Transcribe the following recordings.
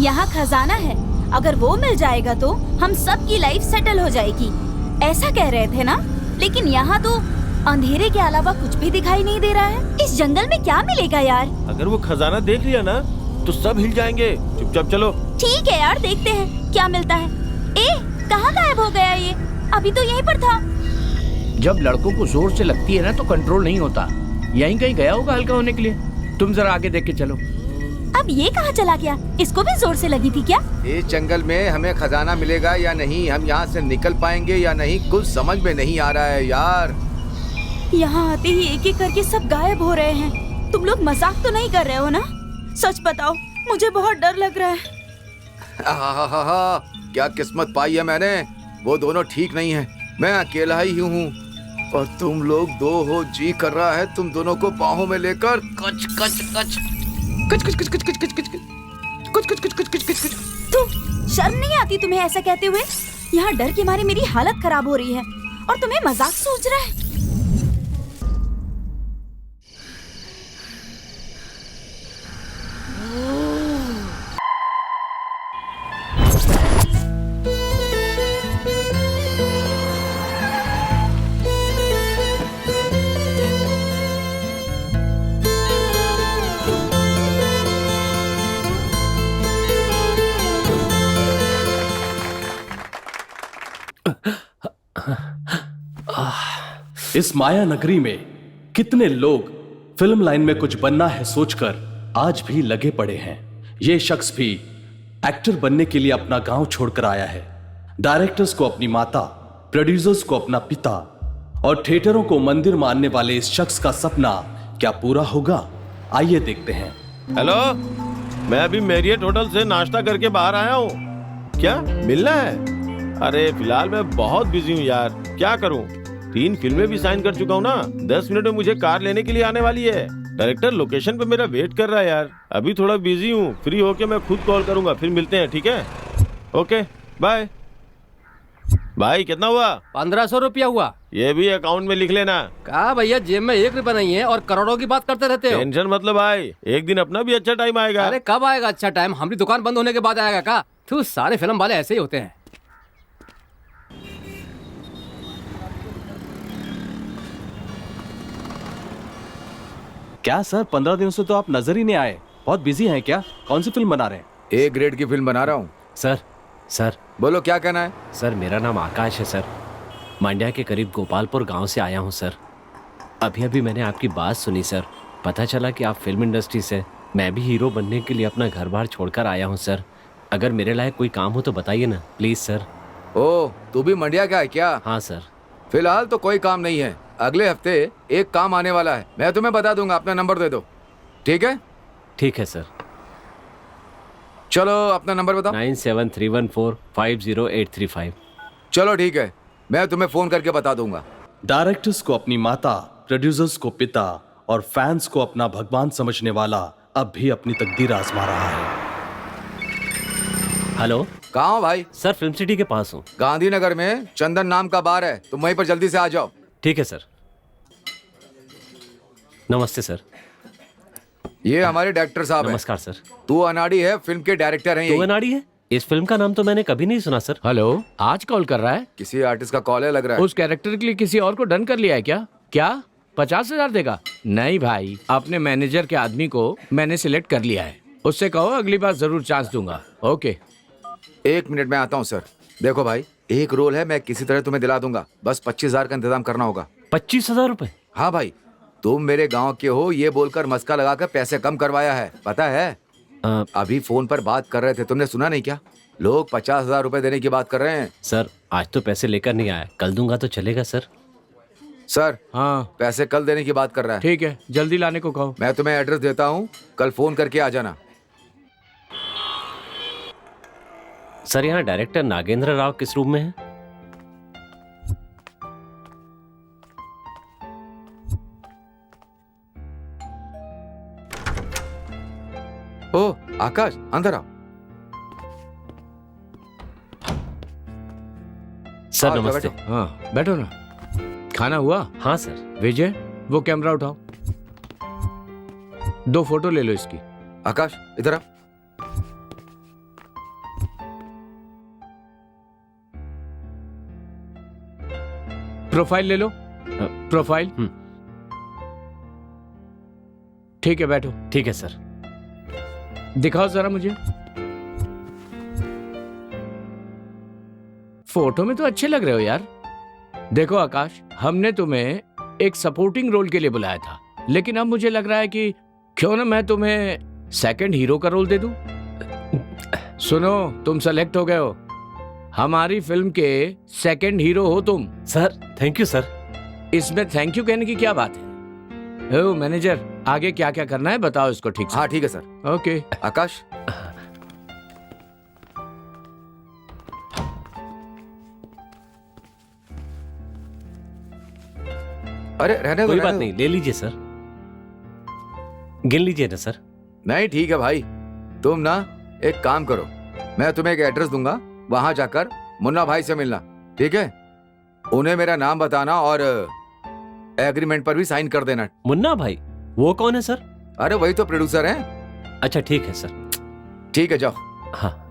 यहाँ खजाना है, अगर वो मिल जाएगा तो हम सब की लाइफ सेटल हो जाएगी, ऐसा कह रहे थे ना? लेकिन यहाँ तो अंधेरे के अलावा कुछ भी दिखाई नहीं दे रहा है। इस जंगल में क्या मिलेगा यार? अगर वो खजाना देख लिया ना तो सब हिल जाएंगे। चुपचाप चलो। ठीक है यार, देखते हैं क्या मिलता है। कहाँ गायब हो गया ये? अभी तो यहीं पर था। जब लड़कों को जोर से लगती है ना तो कंट्रोल नहीं होता। यहीं कहीं गया होगा हल्का होने के लिए। तुम जरा आगे देख के चलो। अब ये कहाँ चला गया? इसको भी जोर से लगी थी क्या? इस जंगल में हमें खजाना मिलेगा या नहीं, हम यहाँ से निकल पाएंगे या नहीं, कुछ समझ में नहीं आ रहा है यार। यहाँ आते ही एक एक करके सब गायब हो रहे हैं। तुम लोग मजाक तो नहीं कर रहे हो ना? सच बताओ, मुझे बहुत डर लग रहा है। क्या किस्मत पाई है मैंने। वो दोनों ठीक नहीं है, मैं अकेला ही हूँ और तुम लोग दो हो। जी कर रहा है तुम दोनों को बाहों में लेकर कच कच कच कच कच कच कच कच कच कच कच कच कच कच कच कच। तुम शर्म नहीं आती तुम्हें ऐसा कहते हुए? यहाँ डर के मारे मेरी हालत खराब हो रही है और तुम्हें मजाक सूझ रहा है। इस माया नगरी में कितने लोग फिल्म लाइन में कुछ बनना है सोचकर आज भी लगे पड़े हैं। ये शख्स भी एक्टर बनने के लिए अपना गांव छोड़कर आया है। डायरेक्टर्स को अपनी माता, प्रोड्यूसर्स को अपना पिता और थिएटरों को मंदिर मानने वाले इस शख्स का सपना क्या पूरा होगा? आइए देखते हैं। हेलो, मैं अभी मैरियट होटल से नाश्ता करके बाहर आया हूँ। क्या मिलना है? अरे फिलहाल मैं बहुत बिजी हूँ यार, क्या करूँ? 3 फिल्में भी साइन कर चुका हूँ ना। 10 मिनट में मुझे कार लेने के लिए आने वाली है। डायरेक्टर लोकेशन पे मेरा वेट कर रहा है यार। अभी थोड़ा बिजी हूँ, फ्री होके मैं खुद कॉल करूंगा, फिर मिलते हैं, ठीक है? Okay bye. भाई कितना हुआ? 1500 रुपया हुआ। ये भी अकाउंट में लिख लेना। कहा भैया, जेब में 1 रुपया नहीं है और करोड़ों की बात करते रहते हो। टेंशन मतलब भाई, एक दिन अपना भी अच्छा टाइम आएगा। अरे कब आएगा अच्छा टाइम? हमारी दुकान बंद होने के बाद आएगा का? तू सारे फिल्म वाले ऐसे ही होते हैं। क्या सर, 15 दिनों से तो आप नजर ही नहीं आए। बहुत बिजी हैं क्या? कौन सी फिल्म बना रहे हैं? ए ग्रेड की फिल्म बना रहा हूँ। सर बोलो क्या कहना है? सर मेरा नाम आकाश है सर। मांड्या के करीब गोपालपुर गांव से आया हूं सर। अभी अभी मैंने आपकी बात सुनी सर। पता चला कि आप फिल्म इंडस्ट्री से। मैं भी हीरो बनने के लिए अपना घर बार छोड़कर आया हूं सर। अगर मेरे लायक कोई काम हो तो बताइए ना प्लीज सर। ओ, तू भी मंडिया का है क्या? हाँ सर। फिलहाल तो कोई काम नहीं है, अगले हफ्ते एक काम आने वाला है, मैं तुम्हें बता दूंगा। अपना नंबर दे दो, ठीक है? ठीक है सर। चलो अपना नंबर बताओ। 9731450835। चलो ठीक है, मैं तुम्हें फोन करके बता दूंगा। डायरेक्टर्स को अपनी माता, प्रोड्यूसर्स को पिता और फैंस को अपना भगवान समझने वाला अब भी अपनी तकदीर आजमा रहा है। हेलो, कहाँ हो भाई? सर फिल्म सिटी के पास हूँ। गांधीनगर में चंदन नाम का बार है, तुम वहीं पर जल्दी से आ जाओ। ठीक है सर। नमस्ते सर। ये हमारे डायरेक्टर साहब हैं। नमस्कार सर। तू अनाड़ी है, फिल्म के डायरेक्टर हैं। तू अनाड़ी है? इस फिल्म का नाम तो मैंने कभी नहीं सुना सर। हेलो, आज कॉल कर रहा है? किसी आर्टिस्ट का कॉल है लग रहा है। उस कैरेक्टर के लिए किसी और को डन कर लिया है क्या? क्या 50,000 देगा? नहीं भाई, अपने मैनेजर के आदमी को मैंने सिलेक्ट कर लिया है। उससे कहो अगली बार जरूर चांस दूंगा। ओके। 1 मिनट में आता हूँ सर। देखो भाई, एक रोल है, मैं किसी तरह तुम्हें दिला दूंगा, बस 25,000 का इंतजाम करना होगा। 25,000 रुपए? हाँ भाई, तुम मेरे गांव के हो ये बोलकर मस्का लगाकर पैसे कम करवाया है, पता है? अभी फोन पर बात कर रहे थे, तुमने सुना नहीं क्या? लोग 50,000 रुपए देने की बात कर रहे हैं। सर आज तो पैसे लेकर नहीं आया, कल दूंगा तो चलेगा सर? सर हाँ, पैसे कल देने की बात कर रहा है। ठीक है, जल्दी लाने को कहो। मैं तुम्हें एड्रेस देता हूँ, कल फोन करके आ जाना। सर यहाँ डायरेक्टर नागेंद्र राव किस रूम में है? ओ आकाश, अंदर आओ। सर आओ, नमस्ते। बैठो। हाँ बैठो ना। खाना हुआ? हाँ सर। विजय, वो कैमरा उठाओ। 2 फोटो ले लो इसकी। आकाश इधर आ। प्रोफाइल ले लो। प्रोफाइल। ठीक है, बैठो। ठीक है सर। दिखाओ जरा मुझे। फोटो में तो अच्छे लग रहे हो यार। देखो आकाश, हमने तुम्हें एक सपोर्टिंग रोल के लिए बुलाया था, लेकिन अब मुझे लग रहा है कि क्यों ना मैं तुम्हें सेकंड हीरो का रोल दे दूं। सुनो, तुम सेलेक्ट हो गए हो। हमारी फिल्म के सेकंड हीरो हो तुम। Sir thank you sir. इसमें थैंक यू कहने की क्या बात है? ओ मैनेजर, आगे क्या क्या करना है बताओ इसको ठीक से। हाँ ठीक है सर। ओके। आकाश अरे रहने दो, कोई रहने बात दो। नहीं, ले लीजिए सर। गिन लीजिए ना सर। नहीं ठीक है भाई, तुम ना एक काम करो, मैं तुम्हें एक एड्रेस दूंगा, वहां जाकर मुन्ना भाई से मिलना, ठीक है? उन्हें मेरा नाम बताना और एग्रीमेंट पर भी साइन कर देना। मुन्ना भाई? वो कौन है सर? अरे वही तो प्रोड्यूसर हैं। अच्छा ठीक है सर। ठीक है जाओ। हाँ।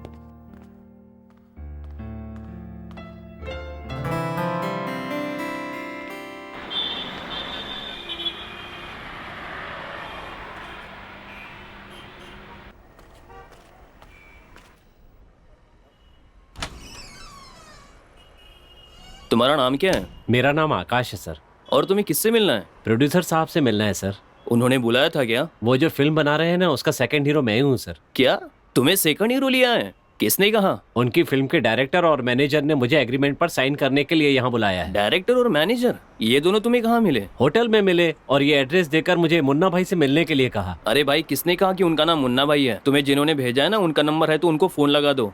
तुम्हारा नाम क्या है? मेरा नाम आकाश है सर। और तुम्हें किससे मिलना है? प्रोड्यूसर साहब से मिलना है सर। उन्होंने बुलाया था क्या? वो जो फिल्म बना रहे हैं ना, उसका सेकंड हीरो मैं ही हूँ सर। क्या तुम्हें सेकंड हीरो लिया है? किसने कहा? उनकी फिल्म के डायरेक्टर और मैनेजर ने मुझे एग्रीमेंट पर साइन करने के लिए यहाँ बुलाया है। डायरेक्टर और मैनेजर, ये दोनों तुम्हें कहाँ मिले? होटल में मिले और ये एड्रेस देकर मुझे मुन्ना भाई से मिलने के लिए कहा। अरे भाई, किसने कहा कि उनका नाम मुन्ना भाई है? तुम्हें जिन्होंने भेजा है ना, उनका नंबर है तो उनको फोन लगा दो।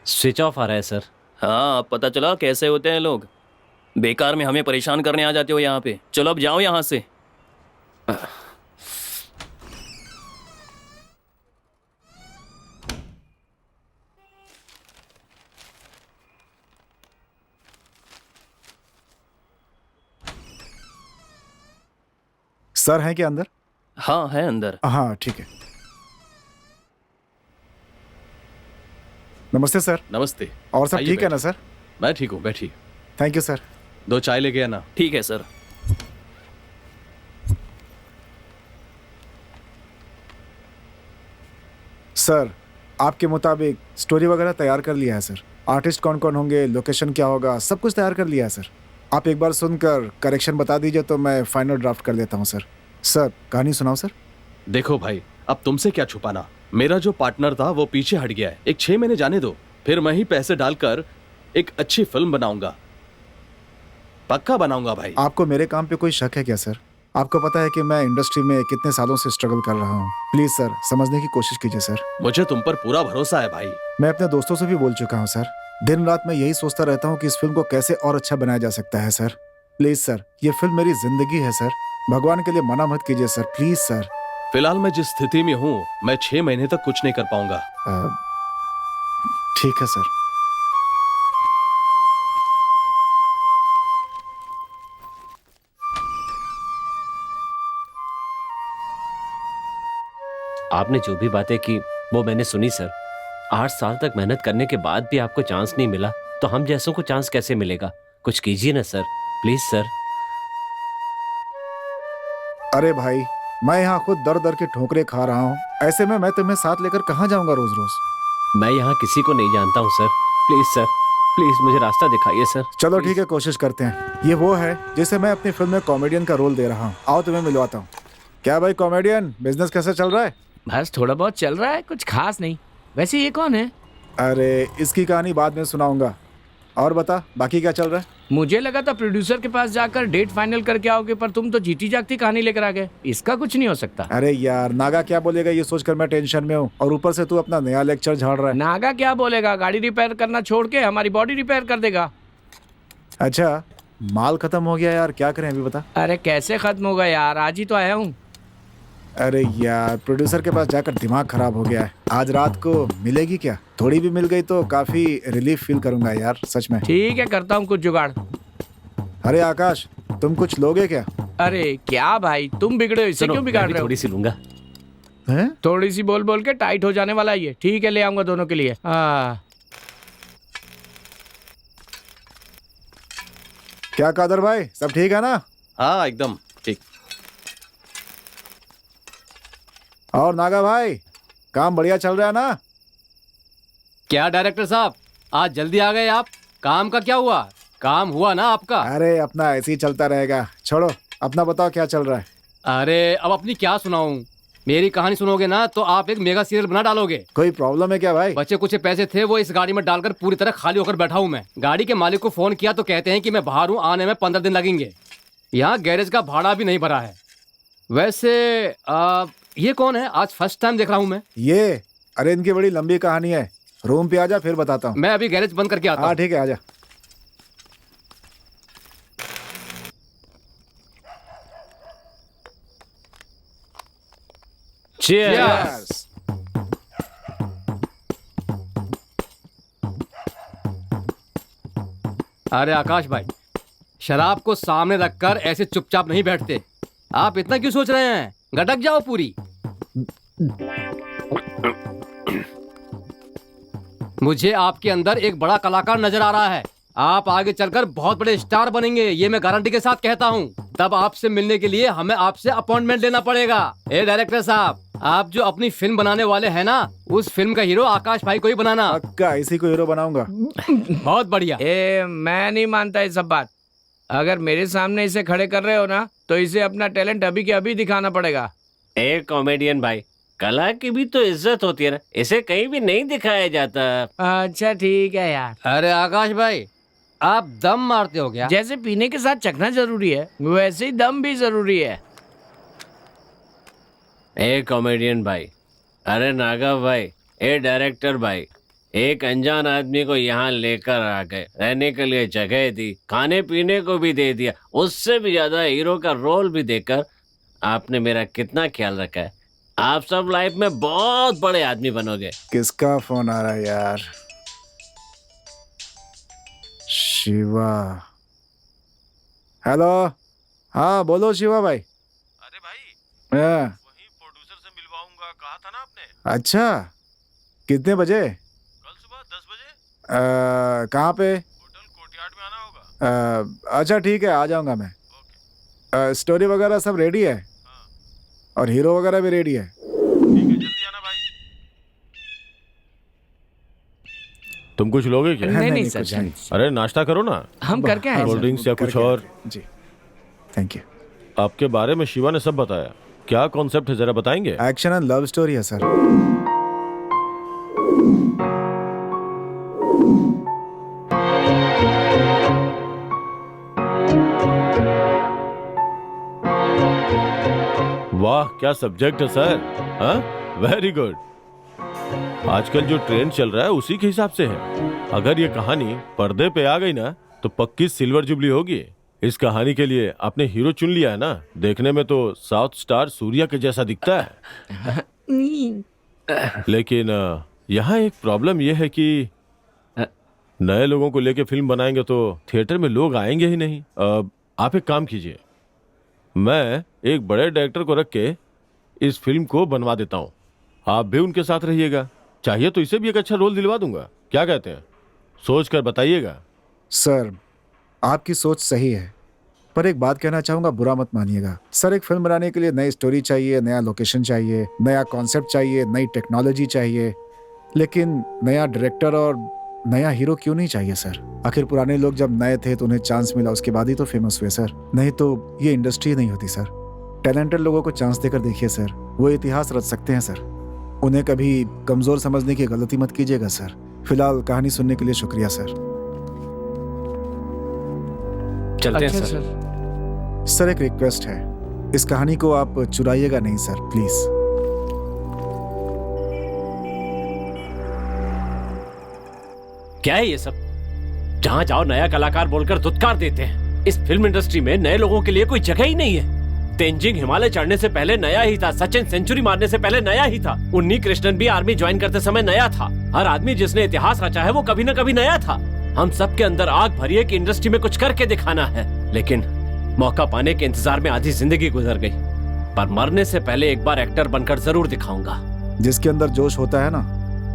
स्विच ऑफ आ रहा है सर। हाँ, अब पता चला कैसे होते हैं लोग। बेकार में हमें परेशान करने आ जाते हो यहाँ पे। चलो अब जाओ यहाँ से। सर हैं क्या अंदर? हाँ है अंदर। हाँ ठीक है। नमस्ते सर। नमस्ते। और सब आइए ठीक है ना बैठिए। सर? मैं ठीक हूँ, बैठिए। Thank you sir. 2 चाय लेके आना। ठीक है सर। सर आपके मुताबिक स्टोरी वगैरह तैयार कर लिया है सर। आर्टिस्ट कौन कौन होंगे, लोकेशन क्या होगा, सब कुछ तैयार कर लिया है सर। आप एक बार सुनकर करेक्शन बता दीजिए तो मैं फाइनल ड्राफ्ट कर देता हूँ सर। सर कहानी सुनाओ सर। देखो भाई, अब तुमसे क्या छुपाना। मेरा जो पार्टनर था वो पीछे हट गया है। एक 6 महीने जाने दो, फिर मैं ही पैसे डालकर एक अच्छी फिल्म बनाऊंगा, पक्का बनाऊंगा भाई। आपको मेरे काम पे कोई शक है क्या सर? आपको पता है कि मैं इंडस्ट्री में कितने सालों से स्ट्रगल कर रहा हूँ। प्लीज सर समझने की कोशिश कीजिए सर। मुझे तुम पर पूरा भरोसा है भाई। मैं अपने दोस्तों से भी बोल चुका हूँ सर। दिन रात मैं यही सोचता रहता हूँ कि इस फिल्म को कैसे और अच्छा बनाया जा सकता है सर। प्लीज सर, ये फिल्म मेरी जिंदगी है सर। भगवान के लिए मना मत कीजिए सर, प्लीज सर। फिलहाल मैं जिस स्थिति में हूँ, मैं 6 महीने तक कुछ नहीं कर पाऊंगा। ठीक है सर। आपने जो भी बातें की वो मैंने सुनी सर। 8 साल तक मेहनत करने के बाद भी आपको चांस नहीं मिला तो हम जैसों को चांस कैसे मिलेगा? कुछ कीजिए ना सर, प्लीज सर। अरे भाई, मैं यहाँ खुद दर दर के ठोकरे खा रहा हूँ, ऐसे में मैं तुम्हें साथ लेकर कहाँ जाऊंगा रोज रोज? मैं यहाँ किसी को नहीं जानता हूँ सर। प्लीज सर, प्लीज मुझे रास्ता दिखाइए सर। चलो ठीक है, कोशिश करते हैं। ये वो है जिसे मैं अपनी फिल्म में कॉमेडियन का रोल दे रहा हूँ। आओ तुम्हें मिलवाता हूँ। क्या भाई कॉमेडियन, बिजनेस कैसे चल रहा है? बस थोड़ा बहुत चल रहा है, कुछ खास नहीं। वैसे ये कौन है? अरे इसकी कहानी बाद में सुनाऊंगा। और बता बाकी क्या चल रहा है? मुझे लगा था प्रोड्यूसर के पास जाकर डेट फाइनल करके आओगे, पर तुम तो जीती जागती कहानी लेकर आ गए। इसका कुछ नहीं हो सकता। अरे यार, नागा क्या बोलेगा ये सोचकर मैं टेंशन में हूँ, और ऊपर से तू अपना नया लेक्चर झाड़ रहा है। नागा क्या बोलेगा? गाड़ी रिपेयर करना छोड़ के हमारी बॉडी रिपेयर कर देगा। अच्छा, माल खत्म हो गया यार, क्या करें अभी बता। अरे कैसे खत्म होगा यार, आज ही तो आया हूँ। अरे यार, प्रोड्यूसर के पास जाकर दिमाग खराब हो गया है। आज रात को मिलेगी क्या? थोड़ी भी मिल गई तो काफी रिलीफ फील करूंगा यार, सच में। ठीक है, करता हूँ कुछ जुगाड़। अरे आकाश, तुम कुछ लोगे क्या? अरे क्या भाई, तुम बिगड़े हो, इससे सुनो, क्यों मैं बिगाड़ भी रहे हो? थोड़ी सी लूंगा। हैं? थोड़ी सी बोल बोल के टाइट हो जाने वाला है ये। ठीक है, ले आऊंगा दोनों के लिए। क्या कादर भाई, सब ठीक है ना? हाँ एकदम ठीक। और नागा भाई, काम बढ़िया चल रहा है ना? क्या डायरेक्टर साहब, आज जल्दी आ गए आप? काम का क्या हुआ? काम हुआ ना आपका? अरे अपना ऐसे ही चलता रहेगा, छोड़ो। अपना बताओ क्या चल रहा है? अरे अब अपनी क्या सुनाऊं? मेरी कहानी सुनोगे ना तो आप एक मेगा सीरियल बना डालोगे। कोई प्रॉब्लम है क्या भाई? बचे कुछ पैसे थे वो इस गाड़ी में डालकर पूरी तरह खाली होकर बैठा हूँ मैं। गाड़ी के मालिक को फोन किया तो कहते हैं कि मैं बाहर हूँ, आने में 15 दिन लगेंगे। यहाँ गैरेज का भाड़ा भी नहीं भरा है। वैसे ये कौन है? आज फर्स्ट टाइम देख रहा हूँ मैं। ये, अरे इनकी बड़ी लंबी कहानी है। रूम पे आजा, फिर बताता हूँ। मैं अभी गैरेज बंद करके आता हाँ हूँ। ठीक है, आजा। Cheers! अरे आकाश भाई, शराब को सामने रखकर ऐसे चुपचाप नहीं बैठते। आप इतना क्यों सोच रहे हैं? गटक जाओ पूरी। मुझे आपके अंदर एक बड़ा कलाकार नजर आ रहा है। आप आगे चलकर बहुत बड़े स्टार बनेंगे, ये मैं गारंटी के साथ कहता हूँ। तब आपसे मिलने के लिए हमें आपसे अपॉइंटमेंट लेना पड़ेगा। ए डायरेक्टर साहब, आप जो अपनी फिल्म बनाने वाले हैं ना, उस फिल्म का हीरो आकाश भाई को ही बनाना। पक्का इसी को हीरो बनाऊंगा। बहुत बढ़िया। मैं नहीं मानता ये सब बात। अगर मेरे सामने इसे खड़े कर रहे हो ना, तो इसे अपना टैलेंट अभी के अभी दिखाना पड़ेगा। एक कॉमेडियन भाई, कला की भी तो इज्जत होती है ना, इसे कहीं भी नहीं दिखाया जाता। अच्छा ठीक है यार। अरे आकाश भाई, आप दम मारते हो क्या? जैसे पीने के साथ चखना जरूरी है, वैसे ही दम भी जरूरी है। ए कॉमेडियन भाई, अरे नागा भाई, ए डायरेक्टर भाई, एक अनजान आदमी को यहाँ लेकर आ गए, रहने के लिए जगह दी, खाने पीने को भी दे दिया, उससे भी ज्यादा हीरो का रोल भी देकर आपने मेरा कितना ख्याल रखा है। आप सब लाइफ में बहुत बड़े आदमी बनोगे। किसका फोन आ रहा है यार? शिवा। हेलो, हाँ बोलो शिवा भाई। अरे भाई, हाँ, वही प्रोड्यूसर से मिलवाऊंगा कहा था ना आपने। अच्छा, कितने बजे? कल सुबह 10 बजे कहाँ पे? होटल कोर्टयार्ड में आना होगा। अच्छा ठीक है, आ जाऊंगा मैं। स्टोरी वगैरह सब रेडी है और हीरो वगैरह भी रेडी है। ठीक है, जल्दी आना भाई। तुम कुछ लोगे क्या? नहीं, नहीं, सर, कुछ नहीं। अरे नाश्ता करो ना, हम करके आए कोल्ड सर। ड्रिंक्स या कुछ करके और। आते हैं। जी, थैंक यू। आपके बारे में शिवा ने सब बताया। क्या कॉन्सेप्ट है, जरा बताएंगे? एक्शन एंड लव स्टोरी है सर। वाह, क्या सब्जेक्ट है सर। हाँ, वेरी गुड। आजकल जो ट्रेंड चल रहा है उसी के हिसाब से है। अगर ये कहानी पर्दे पे आ गई ना तो पक्की सिल्वर जुबली होगी। इस कहानी के लिए आपने हीरो चुन लिया है ना। देखने में तो साउथ स्टार सूर्या के जैसा दिखता है। लेकिन यहाँ एक प्रॉब्लम यह है कि नए लोगों को लेके फिल्म बनाएंगे तो थिएटर में लोग आएंगे ही नहीं। आप एक काम कीजिए, मैं एक बड़े डायरेक्टर को रख के इस फिल्म को बनवा देता हूँ। आप भी उनके साथ रहिएगा। चाहिए तो इसे भी एक अच्छा रोल दिलवा दूंगा। क्या कहते हैं? सोच कर बताइएगा। सर, आपकी सोच सही है, पर एक बात कहना चाहूंगा, बुरा मत मानिएगा। सर, एक फिल्म बनाने के लिए नई स्टोरी चाहिए, नया लोकेशन चाहिए, नया कॉन्सेप्ट चाहिए, नई टेक्नोलॉजी चाहिए, लेकिन नया डायरेक्टर और नया हीरो क्यों नहीं चाहिए सर? आखिर पुराने लोग जब नए थे तो उन्हें चांस मिला, उसके बाद ही तो फेमस हुए सर। नहीं तो ये इंडस्ट्री नहीं होती सर। टैलेंटेड लोगों को चांस देकर देखिए सर, वो इतिहास रच सकते हैं सर। उन्हें कभी कमजोर समझने की गलती मत कीजिएगा सर। फिलहाल कहानी सुनने के लिए शुक्रिया सर। चलते अच्छा हैं सर। सर, एक रिक्वेस्ट है, इस कहानी को आप चुराइएगा नहीं सर, प्लीज। क्या है ये सब? जहाँ जाओ नया कलाकार बोलकर धुतकार देते हैं। इस फिल्म इंडस्ट्री में नए लोगों के लिए कोई जगह ही नहीं है। तेंजिंग हिमालय चढ़ने से पहले नया ही था, सचिन सेंचुरी मारने से पहले नया ही था, उन्नी कृष्णन भी आर्मी ज्वाइन करते समय नया था। हर आदमी जिसने इतिहास रचा है वो कभी न कभी नया था। हम सब के अंदर आग भरी है कि इंडस्ट्री में कुछ करके दिखाना है, लेकिन मौका पाने के इंतजार में आधी जिंदगी गुजर गई। पर मरने से पहले एक बार एक्टर बनकर जरूर दिखाऊंगा। जिसके अंदर जोश होता है ना,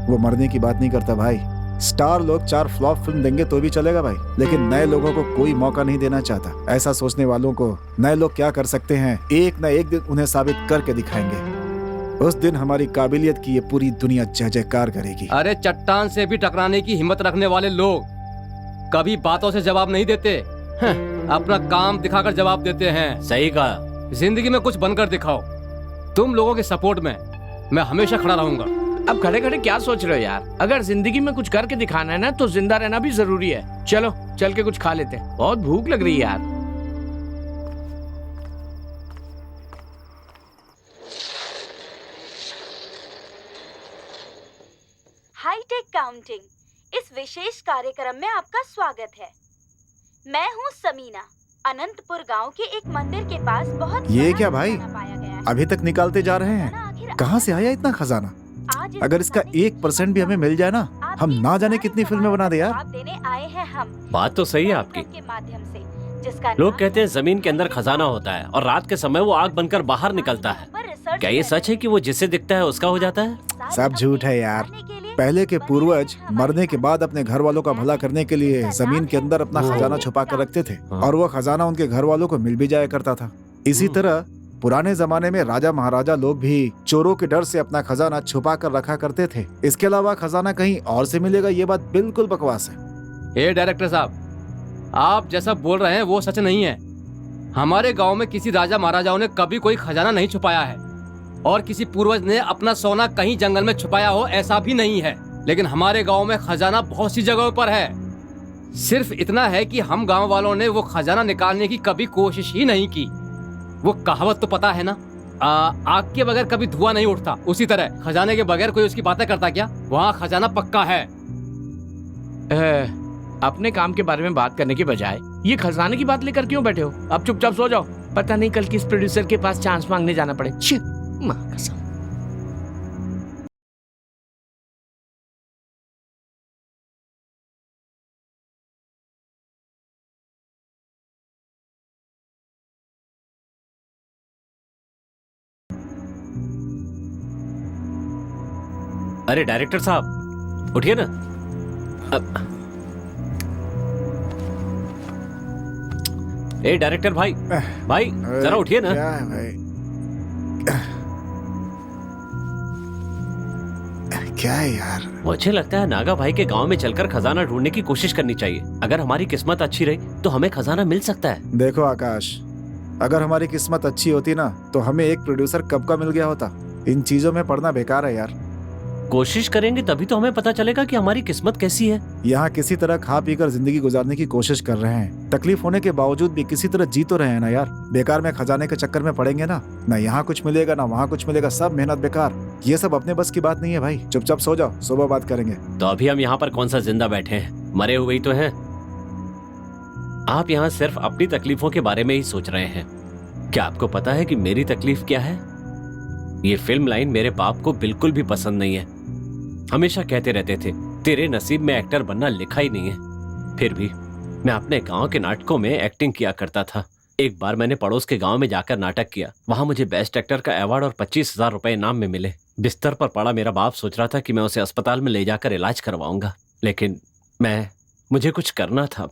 वो मरने की बात नहीं करता भाई। स्टार लोग 4 फ्लॉप फिल्म देंगे तो भी चलेगा भाई, लेकिन नए लोगों को कोई मौका नहीं देना चाहता। ऐसा सोचने वालों को नए लोग क्या कर सकते हैं, एक न एक दिन उन्हें साबित करके दिखाएंगे। उस दिन हमारी काबिलियत की ये पूरी दुनिया जय जयकार करेगी। अरे चट्टान से भी टकराने की हिम्मत रखने वाले लोग कभी बातों से जवाब नहीं देते, अपना काम दिखाकर जवाब देते हैं। सही कहा। जिंदगी में कुछ बनकर दिखाओ। तुम लोगों के सपोर्ट में मैं हमेशा खड़ा रहूंगा। अब खड़े खड़े क्या सोच रहे हो यार? अगर जिंदगी में कुछ करके दिखाना है ना तो जिंदा रहना भी जरूरी है। चलो चल के कुछ खा लेते हैं, बहुत भूख लग रही है यार। हाईटेक काउंटिंग, इस विशेष कार्यक्रम में आपका स्वागत है। मैं हूँ समीना। अनंतपुर गांव के एक मंदिर के पास बहुत ये बड़ा क्या भाई? खजाना पाया गया है। अभी तक निकालते जा रहे हैं, आखिर कहाँ से आया इतना खजाना? आज इस अगर इसका खजाने की 1% भी हमें मिल जाए ना, हम ना जाने कितनी फिल्में बना दे यार। जवाब देने आए हैं हम। बात तो सही है आपकी। के माध्यम से, जिसका लोग नाम कहते हैं जमीन के अंदर खजाना होता है और रात के समय वो आग बनकर बाहर निकलता है। पर रिसर्च क्या ये कर सच है कि वो जिसे दिखता है उसका हो जाता है? साल सब झूठ है यार। अपने के लिए पहले के पूर्वज मरने के बाद अपने घर वालों का भला करने के लिए जमीन के अंदर अपना खजाना छुपा कर रखते थे, और वो खजाना उनके घर वालों को मिल भी जाया करता था। इसी तरह पुराने जमाने में राजा महाराजा लोग भी चोरों के डर से अपना खजाना छुपा कर रखा करते थे। इसके अलावा खजाना कहीं और से मिलेगा, ये बात बिल्कुल बकवास है। ए डायरेक्टर साहब, आप जैसा बोल रहे हैं वो सच नहीं है। हमारे गांव में किसी राजा महाराजाओं ने कभी कोई खजाना नहीं छुपाया है, और किसी पूर्वज ने अपना सोना कहीं जंगल में छुपाया हो ऐसा भी नहीं है। लेकिन हमारे गांव में खजाना बहुत सी जगहों पर है। सिर्फ इतना है कि हम गांव वालों ने वो खजाना निकालने की कभी कोशिश ही नहीं की। वो कहावत तो पता है ना, आग के बगैर कभी धुआं नहीं उठता। उसी तरह खजाने के बगैर कोई उसकी बातें करता क्या? वहाँ खजाना पक्का है। अपने काम के बारे में बात करने के बजाय ये खजाने की बात लेकर क्यों बैठे हो? अब चुपचाप सो जाओ, पता नहीं कल किस प्रोड्यूसर के पास चांस मांगने जाना पड़े। छी, माँ कसम। अरे डायरेक्टर साहब उठिए ना। ए डायरेक्टर भाई, भाई जरा उठिए ना। क्या है भाई? क्या है यार? मुझे लगता है नागा भाई के गांव में चलकर खजाना ढूंढने की कोशिश करनी चाहिए। अगर हमारी किस्मत अच्छी रही तो हमें खजाना मिल सकता है। देखो आकाश, अगर हमारी किस्मत अच्छी होती ना तो हमें एक प्रोड्यूसर कब का मिल गया होता। इन चीजों में पढ़ना बेकार है यार। कोशिश करेंगे तभी तो हमें पता चलेगा कि हमारी किस्मत कैसी है। यहाँ किसी तरह खा पी कर जिंदगी गुजारने की कोशिश कर रहे हैं। तकलीफ होने के बावजूद भी किसी तरह जी तो रहे हैं ना यार। बेकार में खजाने के चक्कर में पड़ेंगे ना यहाँ कुछ मिलेगा ना वहाँ कुछ मिलेगा, सब मेहनत बेकार। ये सब अपने बस की बात नहीं है भाई। चुपचाप सो जाओ, सुबह बात करेंगे। तो अभी हम यहाँ पर कौन सा जिंदा बैठे हैं, मरे हुए ही तो हैं। आप यहाँ सिर्फ अपनी तकलीफों के बारे में ही सोच रहे हैं। क्या आपको पता है कि मेरी तकलीफ क्या है? ये फिल्म लाइन मेरे बाप को बिल्कुल भी पसंद नहीं है। हमेशा कहते रहते थे तेरे नसीब में एक्टर बनना लिखा ही नहीं है। फिर भी मैं अपने गांव के नाटकों में एक्टिंग किया करता था। एक बार मैंने पड़ोस के गांव में जाकर नाटक किया। वहां मुझे बेस्ट एक्टर का अवार्ड और 25,000 रुपए इनाम में मिले। बिस्तर पर पड़ा मेरा बाप सोच रहा था कि मैं उसे अस्पताल में ले जाकर इलाज करवाऊंगा, लेकिन मुझे कुछ करना था।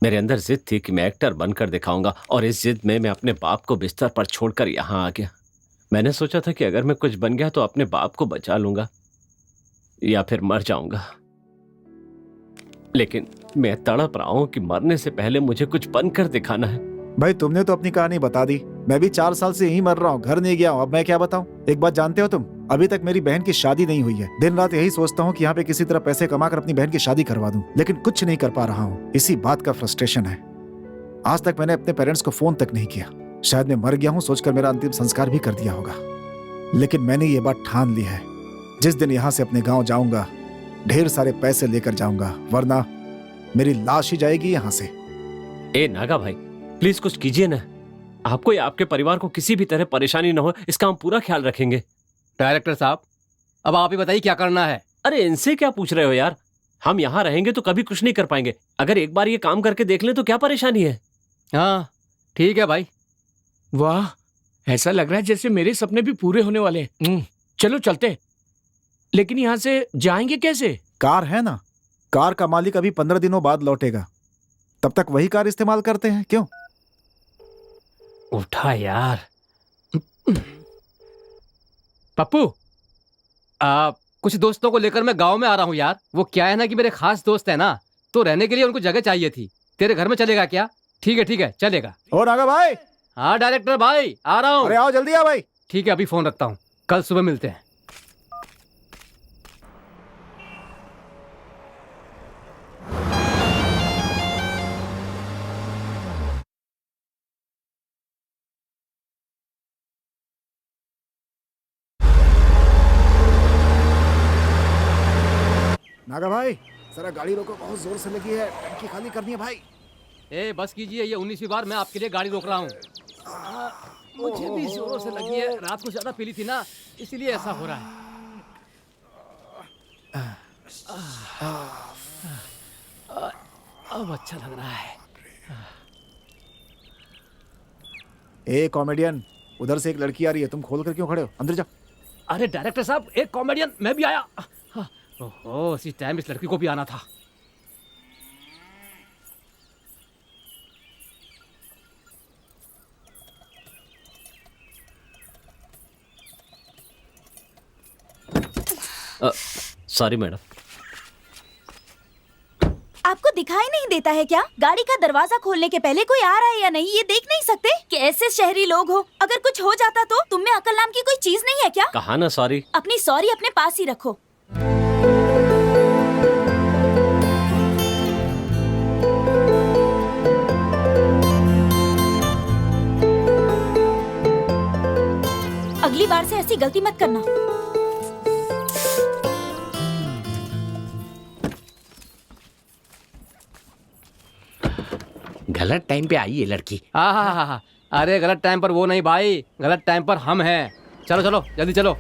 मेरे अंदर जिद थी कि मैं एक्टर बनकर दिखाऊंगा, और इस जिद में मैं अपने बाप को बिस्तर पर छोड़कर यहाँ आ गया। मैंने सोचा था कि अगर मैं कुछ बन गया तो अपने बाप को बचा लूंगा या फिर मर जाऊंगा, लेकिन मैं तड़प रहा हूं कि मरने से पहले मुझे कुछ बनकर दिखाना है। भाई तुमने तो अपनी कहानी बता दी। मैं भी 4 साल से यहीं मर रहा हूँ, घर नहीं गया हूँ। अब मैं क्या बताऊँ? एक बात जानते हो तुम, अभी तक मेरी बहन की शादी नहीं हुई है। दिन रात यही सोचता हूँ कि यहाँ पे किसी तरह पैसे कमाकर अपनी बहन की शादी करवा दूं, लेकिन कुछ नहीं कर पा रहा हूँ। इसी बात का फ्रस्ट्रेशन है। आज तक मैंने अपने पेरेंट्स को फोन तक नहीं किया। शायद मैं मर गया हूँ सोचकर मेरा अंतिम संस्कार भी कर दिया होगा। लेकिन मैंने ये बात ठान ली है, जिस दिन यहाँ से अपने गाँव जाऊंगा ढेर सारे पैसे लेकर जाऊंगा, वरना मेरी लाश ही जाएगी यहाँ से। ए नागा भाई, प्लीज कुछ कीजिए ना। आपको या आपके परिवार को किसी भी तरह परेशानी न हो, इसका हम पूरा ख्याल रखेंगे। डायरेक्टर साहब, अब आप ही बताइए क्या करना है। अरे इनसे क्या पूछ रहे हो यार? हम यहाँ रहेंगे तो कभी कुछ नहीं कर पाएंगे। अगर एक बार ये काम करके देख लें तो क्या परेशानी है? हाँ ठीक है भाई। वाह, ऐसा लग रहा है जैसे मेरे सपने भी पूरे होने वाले हैं। चलो चलते हैं। लेकिन यहाँ से जाएंगे कैसे? कार है ना, कार का मालिक अभी 15 दिनों बाद लौटेगा, तब तक वही कार इस्तेमाल करते हैं। क्यों? उठा यार। पप्पू, कुछ दोस्तों को लेकर मैं गांव में आ रहा हूँ यार। वो क्या है ना कि मेरे खास दोस्त है ना, तो रहने के लिए उनको जगह चाहिए थी। तेरे घर में चलेगा क्या? ठीक है चलेगा। ओ नागा भाई। हाँ डायरेक्टर भाई, आ रहा हूँ। अरे आओ जल्दी आ भाई। ठीक है, अभी फोन रखता हूँ, कल सुबह मिलते हैं। नागा भाई जरा गाड़ी रोको, बहुत जोर से लगी है, टंकी खाली करनी है भाई। ए बस कीजिए, ये 19वीं बार मैं आपके लिए गाड़ी रोक रहा हूँ। मुझे भी जोरों से लगी है, रात को ज्यादा पी ली थी ना, इसीलिए ऐसा हो रहा है। अब अच्छा लग रहा है। ए कॉमेडियन, उधर से एक लड़की आ रही है, तुम खोल कर क्यों खड़े हो? अंदर जाओ। अरे डायरेक्टर साहब, एक कॉमेडियन, मैं भी आया। ओहो, इसी टाइम इस लड़की को भी आना था। Sorry madam. आपको दिखाई नहीं देता है क्या? गाड़ी का दरवाजा खोलने के पहले कोई आ रहा है या नहीं, ये देख नहीं सकते? कैसे शहरी लोग हो? अगर कुछ हो जाता तो? तुम में अकल नाम की कोई चीज नहीं है क्या? कहा ना सॉरी। अपनी सॉरी अपने पास ही रखो। अगली बार से ऐसी गलती मत करना। गलत टाइम पे आई ये लड़की। हाँ, अरे गलत टाइम पर वो नहीं भाई, गलत टाइम पर हम हैं। चलो चलो जल्दी चलो।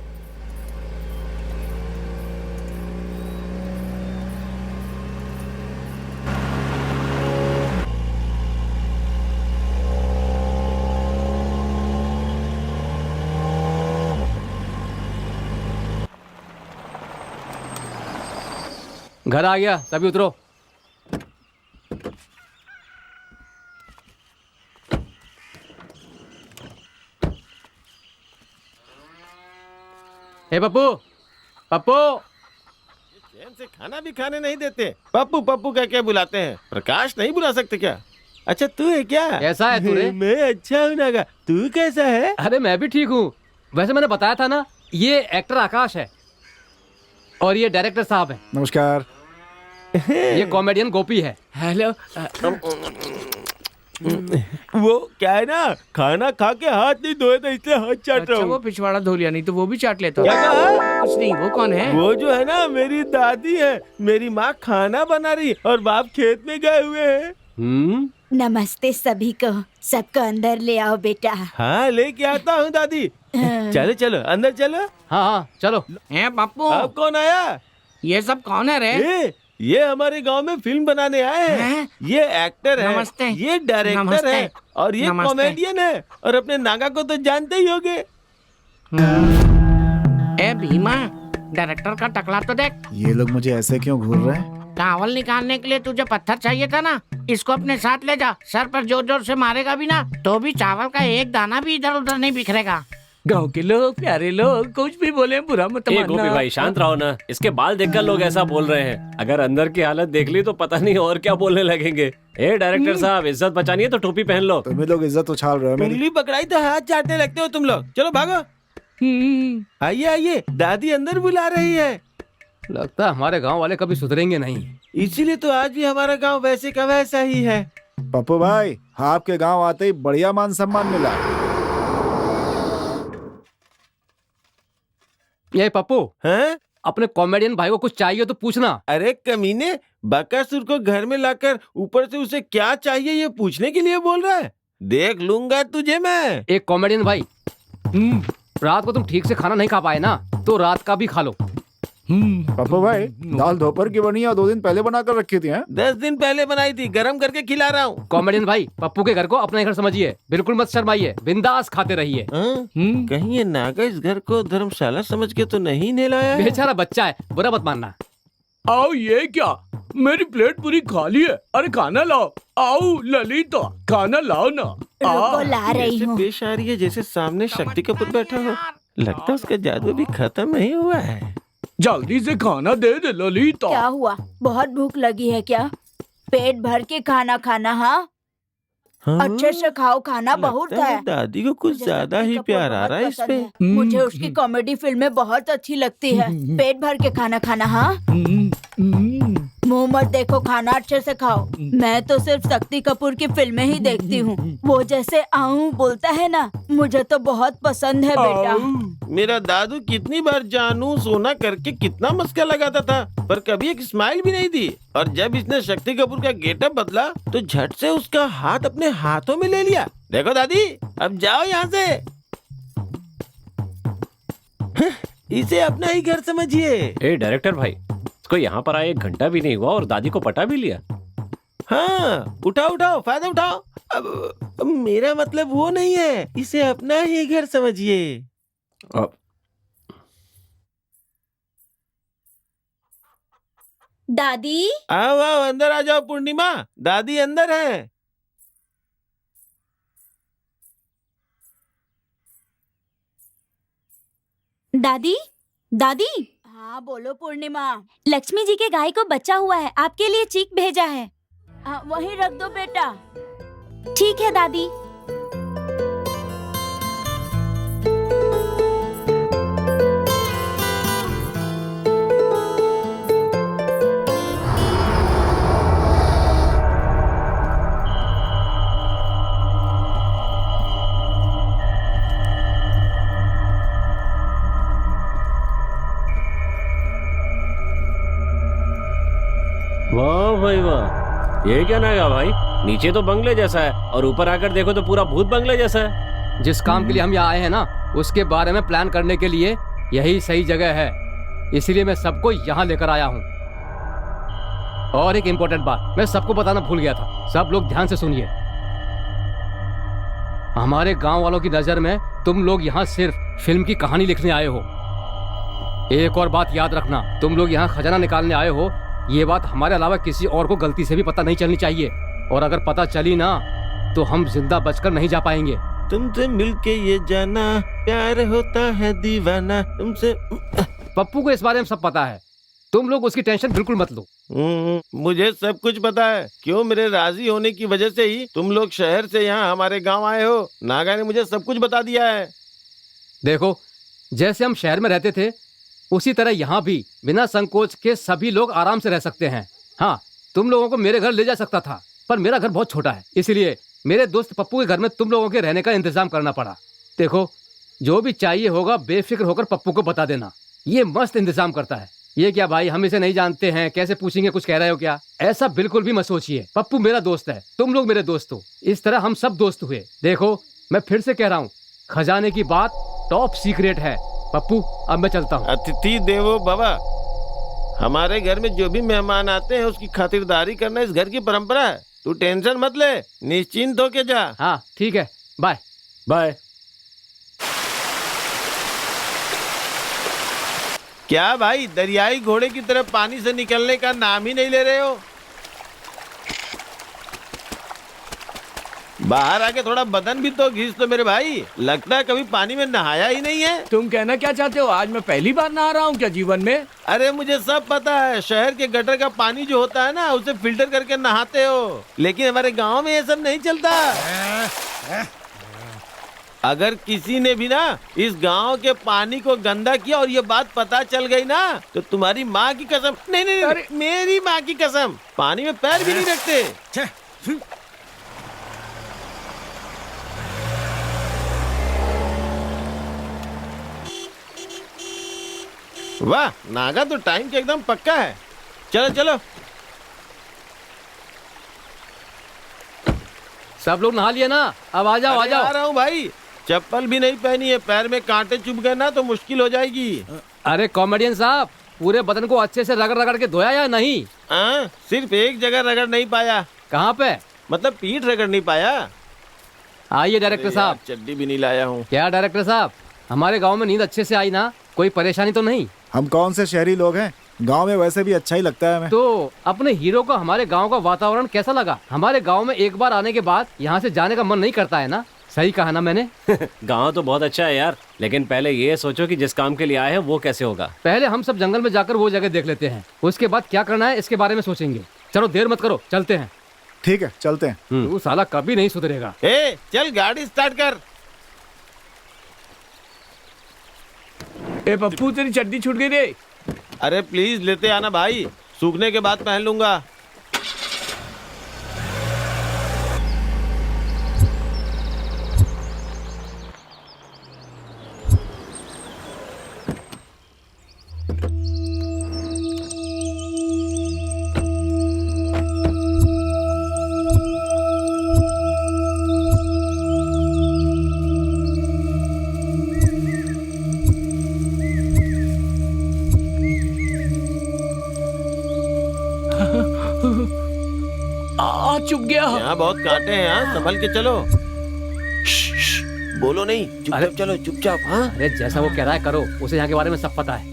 घर आ गया, तभी उतरो। हे पप्पू, पप्पू। चैन से खाना भी खाने नहीं देते। पप्पू पप्पू कह के बुलाते हैं, प्रकाश नहीं बुला सकते क्या? अच्छा तू है क्या? कैसा है तू रे? मैं अच्छा हूँ नागा, तू कैसा है? अरे मैं भी ठीक हूँ। वैसे मैंने बताया था ना, ये एक्टर आकाश है और ये डायरेक्टर साहब है। नमस्कार। ये कॉमेडियन गोपी है। हेलो। वो क्या है ना, खाना खा के हाथ नहीं धोए तो इसलिए हाथ चाट अच्छा रहा वो हूँ। पिछवाड़ा धो लिया, नहीं तो वो भी चाट लेता। क्या कहा? कुछ नहीं, वो कौन है? वो जो है ना मेरी दादी है। मेरी माँ खाना बना रही और बाप खेत में गए हुए हैं। नमस्ते सभी को, सबको अंदर ले आओ बेटा। हाँ लेके आता हूँ दादी। चलो चलो अंदर चलो। हाँ चलो। ए पप्पू, अब कौन आया? ये सब कौन है रे? ये हमारे गांव में फिल्म बनाने आए हैं। ये एक्टर है, नमस्ते। ये डायरेक्टर नमस्ते। है और ये नमस्ते। कॉमेडियन है। और अपने नागा को तो जानते ही होगे। ए भीमा, डायरेक्टर का टकला तो देख। ये लोग मुझे ऐसे क्यों घूर रहे हैं? चावल निकालने के लिए तुझे पत्थर चाहिए था ना, इसको अपने साथ ले जा। सर पर जोर जोर से मारेगा भी ना तो भी चावल का एक दाना भी इधर उधर नहीं बिखरेगा। गांव के लोग, प्यारे लोग, कुछ भी बोले बुरा मत मानना। गोपी भाई शांत रहो ना, इसके बाल देखकर लोग ऐसा बोल रहे हैं। अगर अंदर की हालत देख ली तो पता नहीं और क्या बोलने लगेंगे। ए डायरेक्टर साहब, इज्जत बचानी है तो टोपी पहन लो। तुम लोग इज्जत उछाल रहे हो मेरी। उंगली पकड़ाई तो हाथ चाटने लगते हो तुम लोग। चलो भागो। आइए आइए, दादी अंदर बुला रही है। लगता है हमारे गांव वाले कभी सुधरेंगे नहीं। इसीलिए तो आज भी हमारा गांव वैसे का वैसा ही है। पप्पू भाई, आपके गांव आते ही बढ़िया मान सम्मान मिला। ये पप्पू, हैं? अपने कॉमेडियन भाई को कुछ चाहिए तो पूछना। अरे कमीने, बकासुर को घर में लाकर ऊपर से उसे क्या चाहिए ये पूछने के लिए बोल रहा है? देख लूंगा तुझे मैं। एक कॉमेडियन भाई, रात को तुम ठीक से खाना नहीं खा पाए ना, तो रात का भी खा लो। पप्पू भाई, दाल दोपहर की बनी है और 2 दिन पहले बना कर रखी थी। 10 दिन पहले बनाई थी, गरम करके खिला रहा हूँ। कॉमेडियन भाई, पप्पू के घर को अपना घर समझिए, बिल्कुल मत शर्माइए, बिंदास खाते रहिए। कहीं ये नागा इस घर को धर्मशाला समझ के तो नहीं नहलाया है? बेचारा बच्चा है, बुरा मत मानना। आओ, ये क्या, मेरी प्लेट पूरी खाली है। अरे खाना लाओ। आओ ललिता, खाना लाओ ना। रुको, ला रही ऐसे हूँ। पेश आ रही है जैसे सामने शक्ति कपूर बैठा हो। लगता है उसका जादू भी खत्म नहीं हुआ है। जल्दी से खाना दे दे ललिता। क्या हुआ, बहुत भूख लगी है क्या? पेट भर के खाना खाना। हाँ, हाँ? अच्छे से खाओ, खाना बहुत लगता है। दादी को कुछ मुझे ज्यादा शक्ति ही कपूर प्यार आ बहुत रहा है इस पसंद पे। है। मुझे उसकी कॉमेडी फिल्में बहुत अच्छी लगती है। पेट भर के खाना खाना। हाँ, मुंह मत देखो, खाना अच्छे से खाओ। मैं तो सिर्फ शक्ति कपूर की फिल्में ही देखती हूँ। वो जैसे आऊं बोलता है ना, मुझे तो बहुत पसंद है बेटा। मेरा दादू कितनी बार जानू सोना करके कितना मस्का लगाता था, पर कभी एक स्माइल भी नहीं दी। और जब इसने शक्ति कपूर का गेटअप बदला तो झट से उसका हाथ अपने हाथों में ले लिया। देखो दादी, अब जाओ यहाँ से। इसे अपना ही घर समझिए। ए डायरेक्टर भाई, इसको यहाँ पर आए 1 घंटा भी नहीं हुआ और दादी को पटा भी लिया। हाँ, उठाओ उठाओ, फायदा उठाओ। अब मेरा मतलब वो नहीं है, इसे अपना ही घर समझिए। दादी, आओ आओ, अंदर आ जाओ पूर्णिमा, दादी अंदर है। दादी, दादी। हाँ बोलो पूर्णिमा। लक्ष्मी जी के गाय को बच्चा हुआ है, आपके लिए चीक भेजा है। वहीं रख दो बेटा। ठीक है दादी। वाह भाई वाह, ये क्या नागा भाई, नीचे तो बंगले जैसा है और ऊपर आकर देखो तो पूरा भूत बंगले जैसा है। जिस काम के लिए हम यहाँ आए हैं ना, उसके बारे में प्लान करने के लिए यही सही जगह है, इसीलिए मैं सबको यहाँ लेकर आया हूँ। और एक इम्पोर्टेंट बात मैं सबको बताना भूल गया था, सब लोग ध्यान से सुनिए। हमारे गांव वालों की नजर में तुम लोग यहाँ सिर्फ फिल्म की कहानी लिखने आए हो। एक और बात याद रखना, तुम लोग यहाँ खजाना निकालने आए हो, ये बात हमारे अलावा किसी और को गलती से भी पता नहीं चलनी चाहिए। और अगर पता चली ना तो हम जिंदा बचकर नहीं जा पाएंगे। तुमसे मिलके ये जाना प्यार होता है दीवाना तुमसे। पप्पू को इस बारे में सब पता है, तुम लोग उसकी टेंशन बिल्कुल मत लो। मुझे सब कुछ पता है। क्यों, मेरे राजी होने की वजह से ही तुम लोग शहर से यहाँ हमारे गांव आए हो। नागा ने मुझे सब कुछ बता दिया है। देखो, जैसे हम शहर में रहते थे उसी तरह यहाँ भी बिना संकोच के सभी लोग आराम से रह सकते हैं। हाँ, तुम लोगों को मेरे घर ले जा सकता था, पर मेरा घर बहुत छोटा है, इसलिए मेरे दोस्त पप्पू के घर में तुम लोगों के रहने का इंतजाम करना पड़ा। देखो, जो भी चाहिए होगा बेफिक्र होकर पप्पू को बता देना, ये मस्त इंतजाम करता है। ये क्या भाई, हम इसे नहीं जानते हैं, कैसे पूछेंगे, कुछ कह रहे हो क्या? ऐसा बिल्कुल भी मत सोचिए, पप्पू मेरा दोस्त है, तुम लोग मेरे दोस्त हो, इस तरह हम सब दोस्त हुए। देखो, मैं फिर से कह रहा हूँ, खजाने की बात टॉप सीक्रेट है। पप्पू, अब मैं चलता हूँ। अतिथि देवो भव। हमारे घर में जो भी मेहमान आते हैं उसकी खातिरदारी करना इस घर की परंपरा है। तू टेंशन मत ले, निश्चिंत होके जा। हाँ ठीक है, बाय बाय। क्या भाई, दरियाई घोड़े की तरह पानी से निकलने का नाम ही नहीं ले रहे हो? बाहर आके थोड़ा बदन भी तो घिस लो मेरे भाई। लगता है कभी पानी में नहाया ही नहीं है। तुम कहना क्या चाहते हो? आज मैं पहली बार नहा रहा हूँ क्या जीवन में? अरे मुझे सब पता है, शहर के गटर का पानी जो होता है ना उसे फिल्टर करके नहाते हो, लेकिन हमारे गांव में ये सब नहीं चलता। अगर किसी ने भी ना इस गांव के पानी को गंदा किया और ये बात पता चल गई ना तो तुम्हारी माँ की कसम, नहीं नहीं, नहीं मेरी माँ की कसम, पानी में पैर भी नहीं रखते। वाह, नागा तो टाइम के एकदम पक्का है। चलो चलो। सब लोग नहा लिए ना, अब आ जाओ आ जाओ। आ रहा हूँ भाई, चप्पल भी नहीं पहनी है, पैर में कांटे चुभ गए ना तो मुश्किल हो जाएगी। अरे कॉमेडियन साहब, पूरे बदन को अच्छे से रगड़ रगड़ के धोया या नहीं? सिर्फ एक जगह रगड़ नहीं पाया, कहाँ पे? मतलब पीठ रगड़ नहीं पाया। आइए डायरेक्टर साहब। चड्डी भी नहीं लाया हूँ। क्या डायरेक्टर साहब, हमारे गांव में नींद अच्छे से आई ना? कोई परेशानी तो नहीं? हम कौन से शहरी लोग हैं, गांव में वैसे भी अच्छा ही लगता है हमें। तो अपने हीरो को हमारे गांव का वातावरण कैसा लगा? हमारे गांव में एक बार आने के बाद यहाँ से जाने का मन नहीं करता है ना? सही कहा ना मैंने? गांव तो बहुत अच्छा है यार, लेकिन पहले ये सोचो कि जिस काम के लिए आए हैं वो कैसे होगा। पहले हम सब जंगल में जाकर वो जगह देख लेते हैं, उसके बाद क्या करना है इसके बारे में सोचेंगे। चलो देर मत करो, चलते हैं। ठीक है चलते हैं। तू साला कभी नहीं सुधरेगा। चल गाड़ी स्टार्ट कर। ए पप्पू, तेरी चड्डी छूट गई रे। अरे प्लीज लेते आना भाई, सूखने के बाद पहन लूंगा। चुप गया। यहाँ बहुत कांटे हैं, हाँ संभल के चलो। बोलो नहीं, चुपचाप चलो, चुपचाप। हाँ अरे जैसा वो कह रहा है करो, उसे यहाँ के बारे में सब पता है।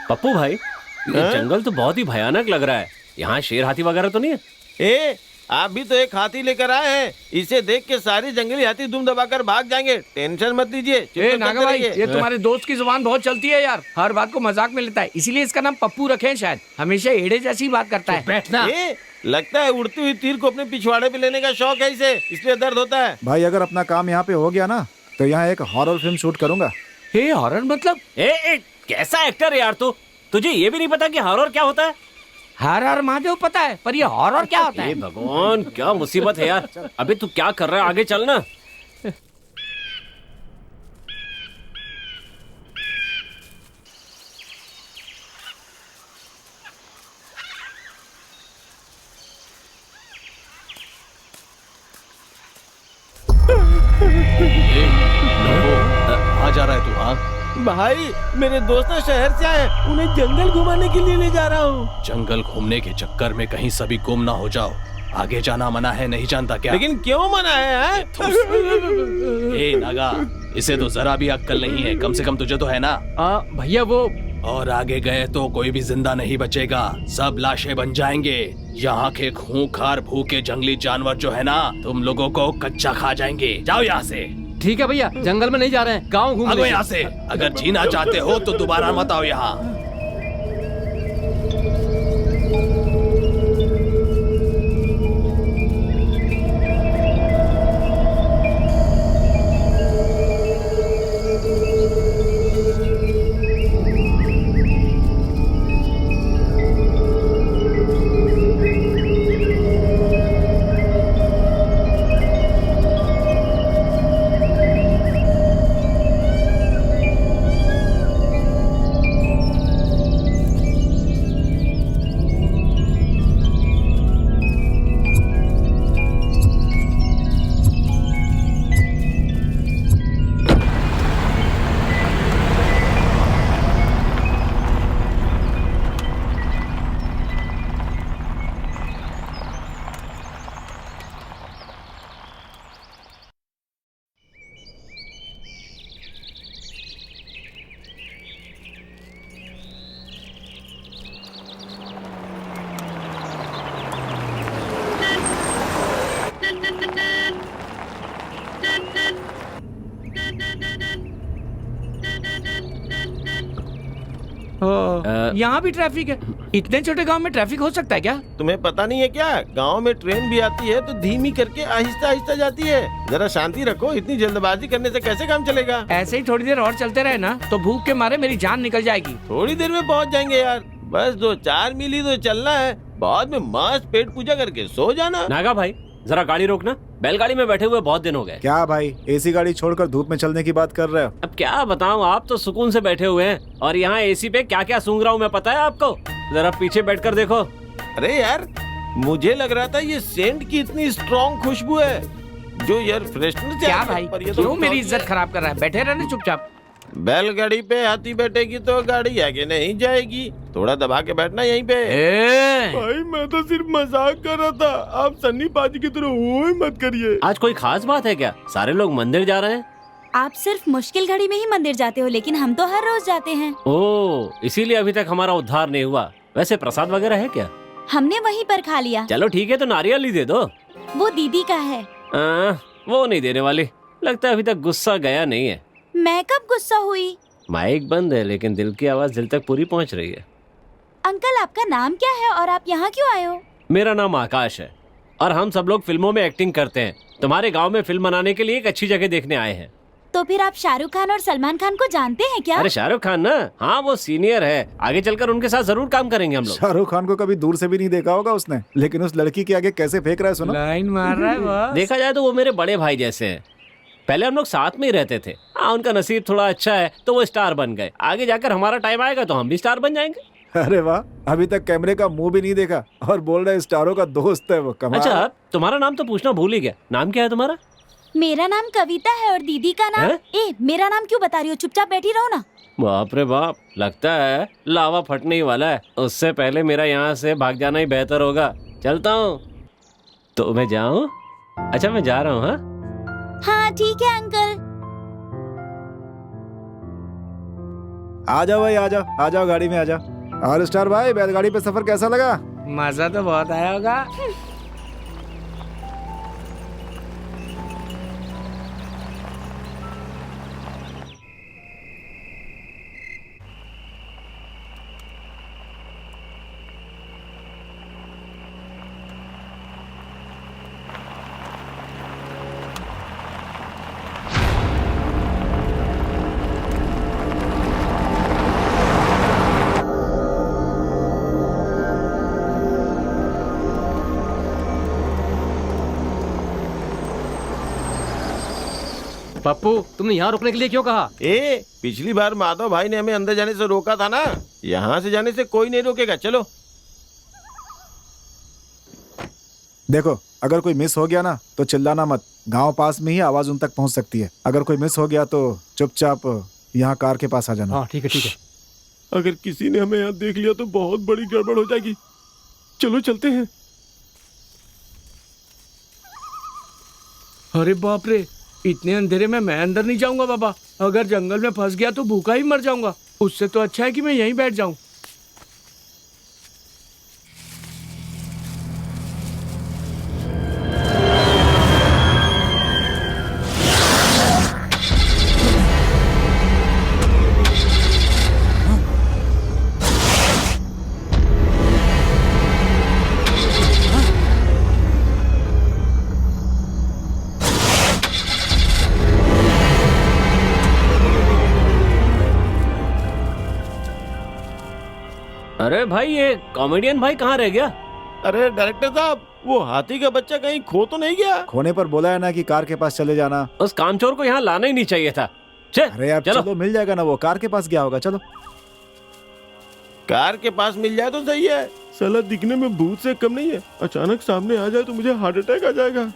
पप्पू भाई, ये जंगल तो बहुत ही भयानक लग रहा है। यहाँ शेर हाथी वगैरह तो नहीं है? आप भी तो एक हाथी लेकर आए हैं, इसे देख के सारी जंगली हाथी दुम दबाकर भाग जाएंगे। टेंशन मत लीजिए। नागा भाई, ये तुम्हारे दोस्त की जुबान बहुत चलती है यार, हर बात को मजाक में लेता है, इसीलिए इसका नाम पप्पू रखे हैं शायद। हमेशा एड़े जैसी बात करता है। बैठना। लगता है उड़ती हुई तीर को अपने पिछवाड़े पे लेने का शौक है इसे, इसलिए दर्द होता है। भाई अगर अपना काम यहाँ पे हो गया ना, तो यहाँ एक हॉरर फिल्म शूट करूंगा। हॉरर मतलब? कैसा एक्टर है यार तू? तुझे ये भी नहीं पता कि हॉरर क्या होता है? हर हर महादेव पता है, पर ये हॉरर क्या होता है? भगवान, क्या मुसीबत है यार। अबे तू क्या कर रहा है, आगे चल ना। कहाँ जा रहा है तू? हाँ भाई, मेरे दोस्त शहर से आए, उन्हें जंगल घुमाने के लिए ले जा रहा हूँ। जंगल घूमने के चक्कर में कहीं सभी गुम ना हो जाओ। आगे जाना मना है, नहीं जानता क्या? लेकिन क्यों मना है? ए नागा, इसे तो जरा भी अक्ल नहीं है, कम से कम तुझे तो है ना? भैया वो, और आगे गए तो कोई भी जिंदा नहीं बचेगा, सब लाशें बन जाएंगे। यहाँ के खूंखार भूखे जंगली जानवर जो है ना, तुम लोगों को कच्चा खा जाएंगे। जाओ यहाँ से। ठीक है भैया, जंगल में नहीं जा रहे हैं, गाँव घूम भागो यहाँ से। अगर जीना चाहते हो तो दोबारा मत आओ यहाँ। यहाँ भी ट्रैफिक है? इतने छोटे गांव में ट्रैफिक हो सकता है क्या? तुम्हें पता नहीं है क्या? गांव में ट्रेन भी आती है तो धीमी करके आहिस्ता आहिस्ता जाती है। जरा शांति रखो, इतनी जल्दबाजी करने से कैसे काम चलेगा? ऐसे ही थोड़ी देर और चलते रहे ना तो भूख के मारे मेरी जान निकल जाएगी। थोड़ी देर में पहुंच जाएंगे यार, बस 2-4 मील ही तो चलना है। बाद में मस्त पेट पूजा करके सो जाना। नागा भाई, जरा गाड़ी रोकना, बैलगाड़ी में बैठे हुए बहुत दिन हो गए। क्या भाई, एसी गाड़ी छोड़कर धूप में चलने की बात कर रहे हो? अब क्या बताऊं, आप तो सुकून से बैठे हुए हैं और यहाँ एसी पे क्या क्या सूंघ रहा हूँ मैं, पता है आपको? जरा पीछे बैठकर देखो। अरे यार, मुझे लग रहा था ये सेंट की इतनी स्ट्रॉन्ग खुशबू है। जो एयर फ्रेशनर से क्या आती है, भाई, पर ये तो क्यों मेरी इज्जत खराब कर रहा है? बैठे रहने चुपचाप। बैलगाड़ी पे हाथी बैठेगी तो गाड़ी आगे नहीं जाएगी। थोड़ा दबा के बैठना यहीं पे। ए, भाई मैं तो सिर्फ मजाक कर रहा था, आप सन्नी पाजी की तरह वो मत करिए। आज कोई खास बात है क्या? सारे लोग मंदिर जा रहे हैं। आप सिर्फ मुश्किल घड़ी में ही मंदिर जाते हो, लेकिन हम तो हर रोज जाते हैं। ओह, इसीलिए अभी तक हमारा उद्धार नहीं हुआ। वैसे प्रसाद वगैरह है क्या? हमने वहीं पर खा लिया। चलो ठीक है, तो नारियल ही दे दो। वो दीदी का है। वो नहीं देने वाली। लगता है अभी तक गुस्सा गया नहीं है। मैं कब गुस्सा हुई? माइक बंद है, लेकिन दिल की आवाज दिल तक पूरी पहुंच रही है। अंकल, आपका नाम क्या है और आप यहाँ क्यों आए हो? मेरा नाम आकाश है और हम सब लोग फिल्मों में एक्टिंग करते हैं। तुम्हारे गांव में फिल्म बनाने के लिए एक अच्छी जगह देखने आए हैं। तो फिर आप शाहरुख खान और सलमान खान को जानते हैं क्या? अरे शाहरुख खान ना, हाँ वो सीनियर है। आगे चलकर उनके साथ जरूर काम करेंगे हम लोग। शाहरुख खान को कभी दूर से भी नहीं देखा होगा उसने, लेकिन उस लड़की के आगे कैसे फेंक रहा है सुनो। लाइन मार रहा है बस। देखा जाए तो वो मेरे बड़े भाई जैसे हैं। पहले हम लोग साथ में ही रहते थे। हाँ, उनका नसीब थोड़ा अच्छा है तो वो स्टार बन गए। आगे जाकर हमारा टाइम आएगा तो हम भी स्टार बन जाएंगे। अरे वाह, अभी तक कैमरे का मुंह भी नहीं देखा और बोल रहे स्टारों का दोस्त है वो। कमाल। अच्छा, तुम्हारा नाम तो पूछना भूल ही गया। नाम क्या है तुम्हारा? मेरा नाम कविता है और दीदी का नाम है? मेरा नाम क्यों बता रही हो? चुपचाप बैठी रहो ना। बाप रे बाप, लगता है लावा फटने ही वाला है। उससे पहले मेरा यहाँ से भाग जाना ही बेहतर होगा। चलता हूँ। तो मैं जाऊँ? अच्छा मैं जा रहा हूँ। हाँ हाँ ठीक है अंकल। आ जाओ भाई, आ जाओ गाड़ी में आ जाओ। और स्टार भाई, बैलगाड़ी पे सफर कैसा लगा? मजा तो बहुत आया होगा। पप्पू, तुमने यहाँ रुकने के लिए क्यों कहा? पिछली बार माधव भाई ने हमें अंदर जाने से रोका था ना, यहाँ से जाने से कोई नहीं रोकेगा। चलो। देखो, अगर कोई मिस हो गया ना तो चिल्लाना मत। गांव पास में ही आवाज उन तक पहुंच सकती है। अगर कोई मिस हो गया तो चुपचाप यहाँ कार के पास आ जाना। हाँ ठीक है ठीक है। अगर किसी ने हमें यहाँ देख लिया तो बहुत बड़ी गड़बड़ हो जाएगी। चलो चलते हैं। अरे बाप रे, इतने अंधेरे में मैं अंदर नहीं जाऊंगा बाबा। अगर जंगल में फंस गया तो भूखा ही मर जाऊंगा। उससे तो अच्छा है कि मैं यहीं बैठ जाऊं। अरे भाई, ये कॉमेडियन भाई कहाँ रह गया? अरे डायरेक्टर साहब, वो हाथी का बच्चा कहीं खो तो नहीं गया? खोने पर बोला है ना कि कार के पास चले जाना। उस कामचोर को यहाँ लाना ही नहीं चाहिए था। अरे यार चलो, मिल जाएगा ना, वो कार के पास गया होगा। चलो। कार के पास मिल जाए तो सही है। साला दिखने में भूत से कम नहीं है। अचानक सामने आ जाए तो मुझे हार्ट अटैक आ जाएगा।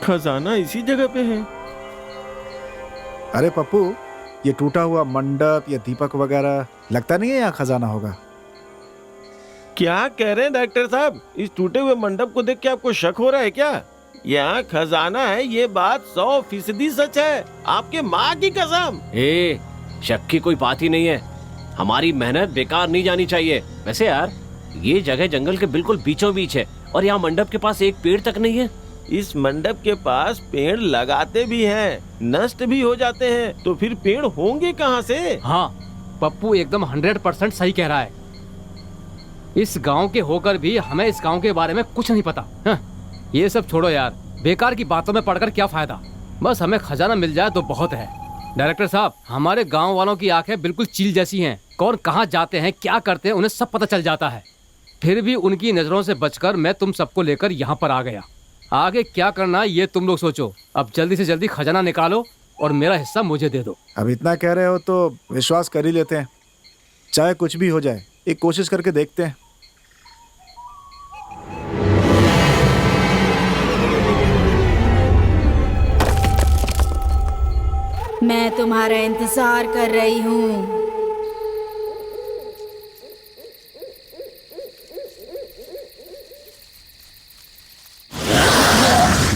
खजाना इसी जगह पे है। अरे पप्पू, ये टूटा हुआ मंडप या दीपक वगैरह, लगता नहीं है यहाँ खजाना होगा। क्या कह रहे हैं डायरेक्टर साहब? इस टूटे हुए मंडप को देख के आपको शक हो रहा है क्या? यहाँ खजाना है, ये बात 100% सच है। आपके माँ की कसम। शक की कोई बात ही नहीं है। हमारी मेहनत बेकार नहीं जानी चाहिए। वैसे यार, ये जगह जंगल के बिल्कुल बीचों बीच है और यहाँ मंडप के पास एक पेड़ तक नहीं है। इस मंडप के पास पेड़ लगाते भी हैं, नष्ट भी हो जाते हैं, तो फिर पेड़ होंगे कहाँ से? हाँ, पप्पू एकदम 100% सही कह रहा है। इस गांव के होकर भी हमें इस गांव के बारे में कुछ नहीं पता। हाँ, ये सब छोड़ो यार, बेकार की बातों में पढ़कर क्या फायदा। बस हमें खजाना मिल जाए तो बहुत है। डायरेक्टर साहब, हमारे गांव वालों की आंखें बिल्कुल चील जैसी हैं। कौन कहाँ जाते हैं, क्या करते हैं, उन्हें सब पता चल जाता है। फिर भी उनकी नजरों से बचकर मैं तुम सबको लेकर यहाँ पर आ गया। आगे क्या करना है ये तुम लोग सोचो। अब जल्दी से जल्दी खजाना निकालो और मेरा हिस्सा मुझे दे दो। अब इतना कह रहे हो तो विश्वास कर ही लेते हैं, चाहे कुछ भी हो जाए, एक कोशिश करके देखते हैं। मैं तुम्हारा इंतजार कर रही हूँ।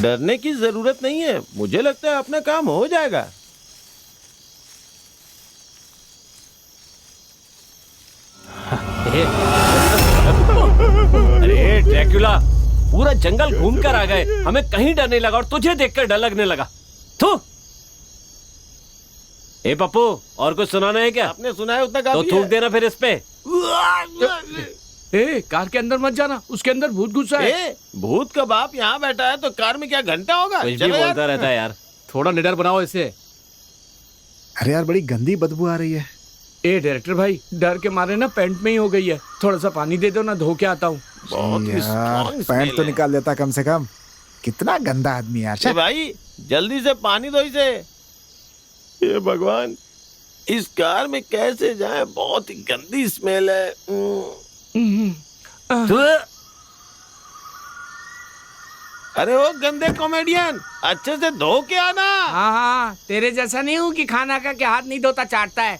डरने की जरूरत नहीं है, मुझे लगता है अपना काम हो जाएगा। अरे ड्रैकुला, पूरा जंगल घूम कर आ गए, हमें कहीं डर नहीं लगा और तुझे देखकर डर लगने लगा। थू। ए पप्पू, और कुछ सुनाना है क्या? आपने सुना है उतना तो काफी थूक है। देना फिर इस पे। ए, कार के अंदर मत जाना, उसके अंदर भूत घुसा है। ए, भूत का बाप यहाँ बैठा है तो कार में क्या घंटा होगा? कुछ भी चलो यार। बोलता रहता है यार। थोड़ा निडर बनाओ इसे। अरे यार, बड़ी गंदी बदबू आ रही है। ए डायरेक्टर भाई, डर के मारे ना पैंट में ही हो गई है। थोड़ा सा पानी दे दो ना, धो के आता हूँ। बहुत यार, strong पैंट smell तो है। निकाल लेता कम से कम। कितना गंदा आदमी यार। ए भाई, जल्दी से पानी दो इसे। ये भगवान, इस कार में कैसे जाए? बहुत ही गंदी स्मेल है। अरे वो गंदे कॉमेडियन, अच्छे से धो के आना। हाँ हाँ, तेरे जैसा नहीं हूँ कि खाना का के हाथ नहीं धोता चाटता है।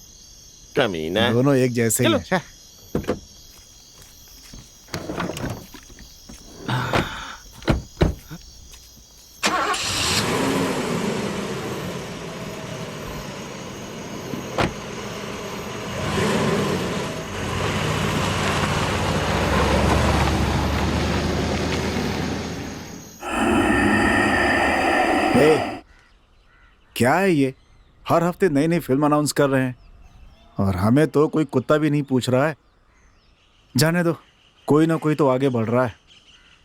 कमीना। दोनों एक जैसे ही चलो। हैं। ए, क्या है ये? हर हफ्ते नई नई फिल्म अनाउंस कर रहे हैं और हमें तो कोई कुत्ता भी नहीं पूछ रहा है। जाने दो, कोई ना कोई तो आगे बढ़ रहा है।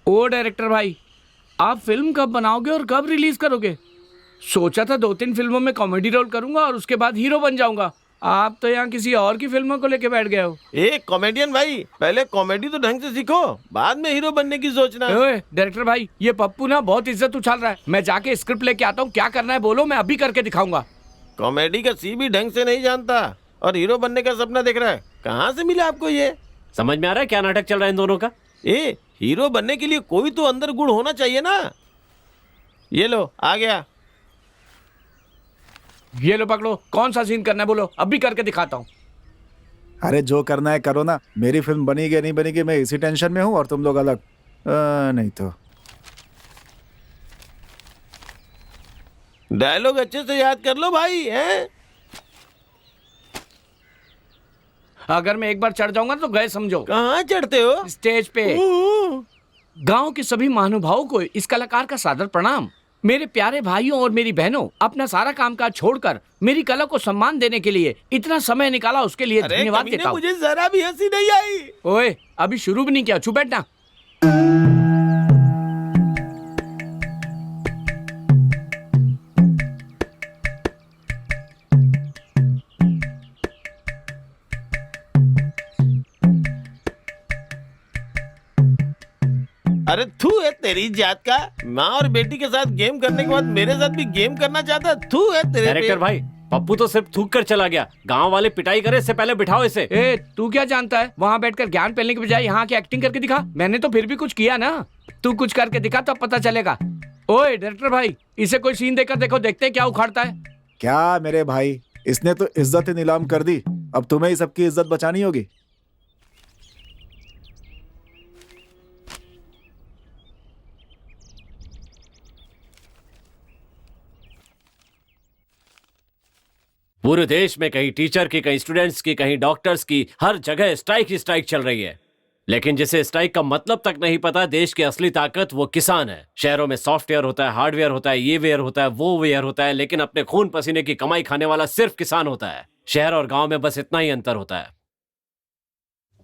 ओ डायरेक्टर भाई, आप फिल्म कब बनाओगे और कब रिलीज करोगे? सोचा था 2-3 फिल्मों में कॉमेडी रोल करूंगा और उसके बाद हीरो बन जाऊंगा। आप तो यहाँ किसी और की फिल्मों को लेके बैठ गए हो। ए कॉमेडियन भाई, पहले कॉमेडी तो ढंग से सीखो, बाद में हीरो बनने की सोचना। ओए डायरेक्टर भाई, ये पप्पू ना बहुत इज्जत उछाल रहा है। मैं जाके स्क्रिप्ट लेके आता हूँ, क्या करना है बोलो, मैं अभी करके दिखाऊंगा। कॉमेडी का सी भी ढंग से नहीं जानता और हीरो बनने का सपना देख रहा है। कहाँ से मिला आपको ये? समझ में आ रहा है क्या नाटक चल रहा है इन दोनों का? ए, हीरो बनने के लिए कोई तो अंदर गुण होना चाहिए ना। ये लो, आ गया। ये लो पकड़ो, कौन सा सीन करना है बोलो, अभी करके दिखाता हूँ। अरे जो करना है करो ना। मेरी फिल्म बनेगी नहीं बनेगी, मैं इसी टेंशन में हूँ और तुम लोग अलग। नहीं तो डायलॉग अच्छे से याद कर लो भाई, हैं? अगर मैं एक बार चढ़ जाऊंगा तो गए समझो। कहाँ चढ़ते हो? स्टेज पे। गांव के सभी महानुभावों को इस कलाकार का सादर प्रणाम। मेरे प्यारे भाइयों और मेरी बहनों, अपना सारा कामकाज छोड़कर मेरी कला को सम्मान देने के लिए इतना समय निकाला, उसके लिए अरे धन्यवाद कमीने, देता हूँ। मुझे जरा भी हंसी नहीं आई। ओए, अभी शुरू भी नहीं किया, चुप बैठना। अरे थू है तेरी जात का। माँ और बेटी के साथ गेम करने के बाद मेरे साथ भी गेम करना चाहता। थू है तेरे डायरेक्टर पे। भाई, पप्पू तो सिर्फ थूक कर चला गया। गांव वाले पिटाई करे, इससे पहले बिठाओ इसे। ए, तू क्या जानता है? वहाँ बैठकर ज्ञान फैलने के बजाय यहाँ की एक्टिंग करके दिखा। मैंने तो फिर भी कुछ किया ना। तू कुछ करके दिखा तब पता चलेगा। ओए डायरेक्टर भाई, इसे कोई सीन देकर देखो, देखते हैं क्या उखाड़ता है। क्या मेरे भाई, इसने तो इज्जत ही नीलाम कर दी। अब तुम्हें ही सबकी इज्जत बचानी होगी। पूरे देश में कहीं टीचर की, कहीं स्टूडेंट्स की, कहीं डॉक्टर्स की, हर जगह स्ट्राइक ही स्ट्राइक चल रही है। लेकिन जिसे स्ट्राइक का मतलब तक नहीं पता, देश की असली ताकत वो किसान है। शहरों में सॉफ्टवेयर होता है, हार्डवेयर होता है, ये वेयर होता है, वो वेयर होता है, लेकिन अपने खून पसीने की कमाई खाने वाला सिर्फ किसान होता है। शहर और गांव में बस इतना ही अंतर होता है।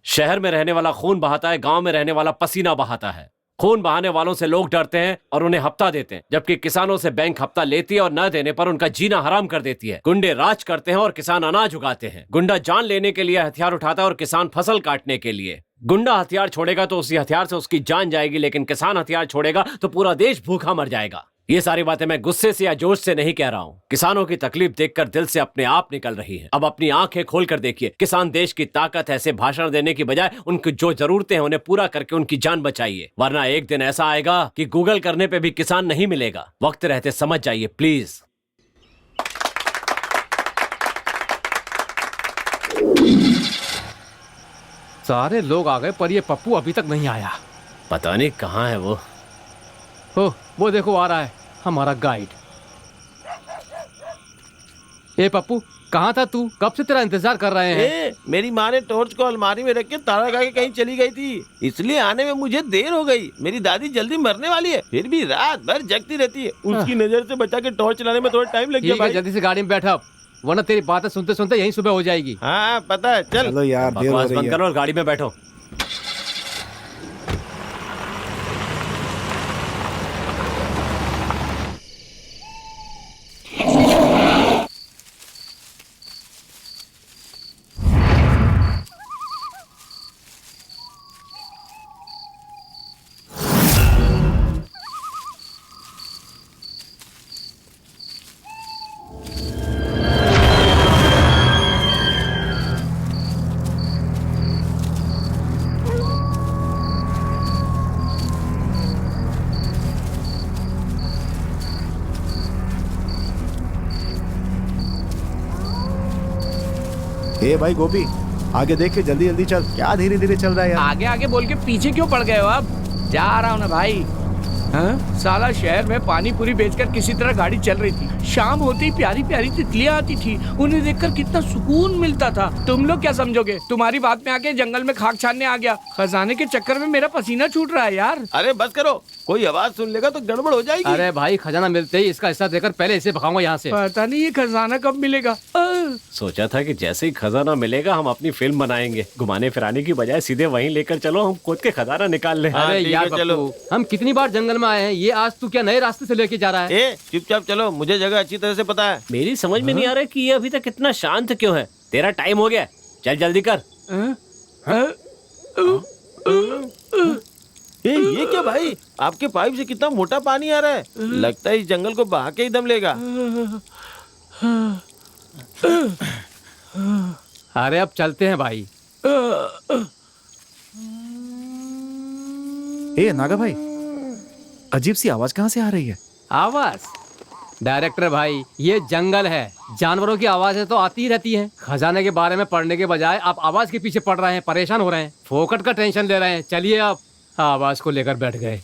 शहर में रहने वाला खून बहाता है, गांव में रहने वाला पसीना बहाता है। खून बहाने वालों से लोग डरते हैं और उन्हें हफ्ता देते हैं, जबकि किसानों से बैंक हफ्ता लेती है और न देने पर उनका जीना हराम कर देती है। गुंडे राज करते हैं और किसान अनाज उगाते हैं। गुंडा जान लेने के लिए हथियार उठाता है और किसान फसल काटने के लिए। गुंडा हथियार छोड़ेगा तो उसी हथियार से उसकी जान जाएगी, लेकिन किसान हथियार छोड़ेगा तो पूरा देश भूखा मर जाएगा। ये सारी बातें मैं गुस्से से या जोश से नहीं कह रहा हूँ। किसानों की तकलीफ देखकर दिल से अपने आप निकल रही है। अब अपनी आंखें खोल कर देखिए, किसान देश की ताकत है। ऐसे भाषण देने की बजाय उनकी जो जरूरतें हैं उन्हें पूरा करके उनकी जान बचाइए, वरना एक दिन ऐसा आएगा कि गूगल करने पे भी किसान नहीं मिलेगा। वक्त रहते समझ जाइए प्लीज। सारे लोग आ गए पर ये पप्पू अभी तक नहीं आया। पता नहीं कहाँ है वो। ओह, वो देखो आ रहा है हमारा गाइड। ए पप्पू, कहाँ था तू? कब से तेरा इंतजार कर रहे हैं। मेरी माँ ने टॉर्च को अलमारी में रख के ताला लगा के कहीं चली गई थी, इसलिए आने में मुझे देर हो गई। मेरी दादी जल्दी मरने वाली है, फिर भी रात भर जगती रहती है। उसकी नजर से बचा के टॉर्च चलाने में थोड़ा टाइम लग गया ठीक है, भाई। जल्दी से गाड़ी में बैठा, वरना तेरी बातें सुनते सुनते यहीं सुबह हो जाएगी। हाँ पता है, चल। चलो यार, देर हो बकवास रही बंद है। करो और गाड़ी में बैठो। ए भाई गोपी, आगे देख के जल्दी जल्दी चल। क्या धीरे धीरे चल रहा है यार। आगे आगे बोल के पीछे क्यों पड़ गए हो आप? जा रहा हूँ ना भाई। हाँ? साला शहर में पानी पूरी बेचकर किसी तरह गाड़ी चल रही थी। शाम होती प्यारी प्यारी तितलियां आती थी, उन्हें देखकर कितना सुकून मिलता था। तुम लोग क्या समझोगे? तुम्हारी बात में आके जंगल में खाक छानने आ गया। खजाने के चक्कर में मेरा पसीना छूट रहा है यार। अरे बस करो, कोई आवाज सुन लेगा तो गड़बड़ हो जाएगी। अरे भाई, खजाना मिलते ही इसका हिस्सा देकर पहले इसे भगाऊंगा यहाँ से। पता नहीं ये खजाना कब मिलेगा। सोचा था कि जैसे ही खजाना मिलेगा हम अपनी फिल्म बनाएंगे। घुमाने फिराने की बजाय सीधे वहीं लेकर चलो, हम खुद के खजाना निकाल ले। हाँ, अरे ठीक यार है, चलो। पप्पू, हम कितनी बार जंगल में आए हैं, ये आज तू क्या नए रास्ते से लेके जा रहा है? ए चुपचाप चलो, मुझे जगह अच्छी तरह से पता है। मेरी समझ में नहीं आ रहा कि ये अभी तक इतना शांत क्यों है। तेरा टाइम हो गया, चल जल्दी कर। ये क्या भाई, आपके पाइप से कितना मोटा पानी आ रहा है। लगता है इस जंगल को बहा के ही दम लेगा। अरे अब चलते हैं भाई। ए नागा भाई, अजीब सी आवाज कहाँ से आ रही है? आवाज? डायरेक्टर भाई, ये जंगल है, जानवरों की आवाजें तो आती ही रहती हैं। खजाने के बारे में पढ़ने के बजाय आप आवाज के पीछे पड़ रहे हैं, परेशान हो रहे हैं, फोकट का टेंशन ले रहे हैं। चलिए आप आवाज को लेकर बैठ गए।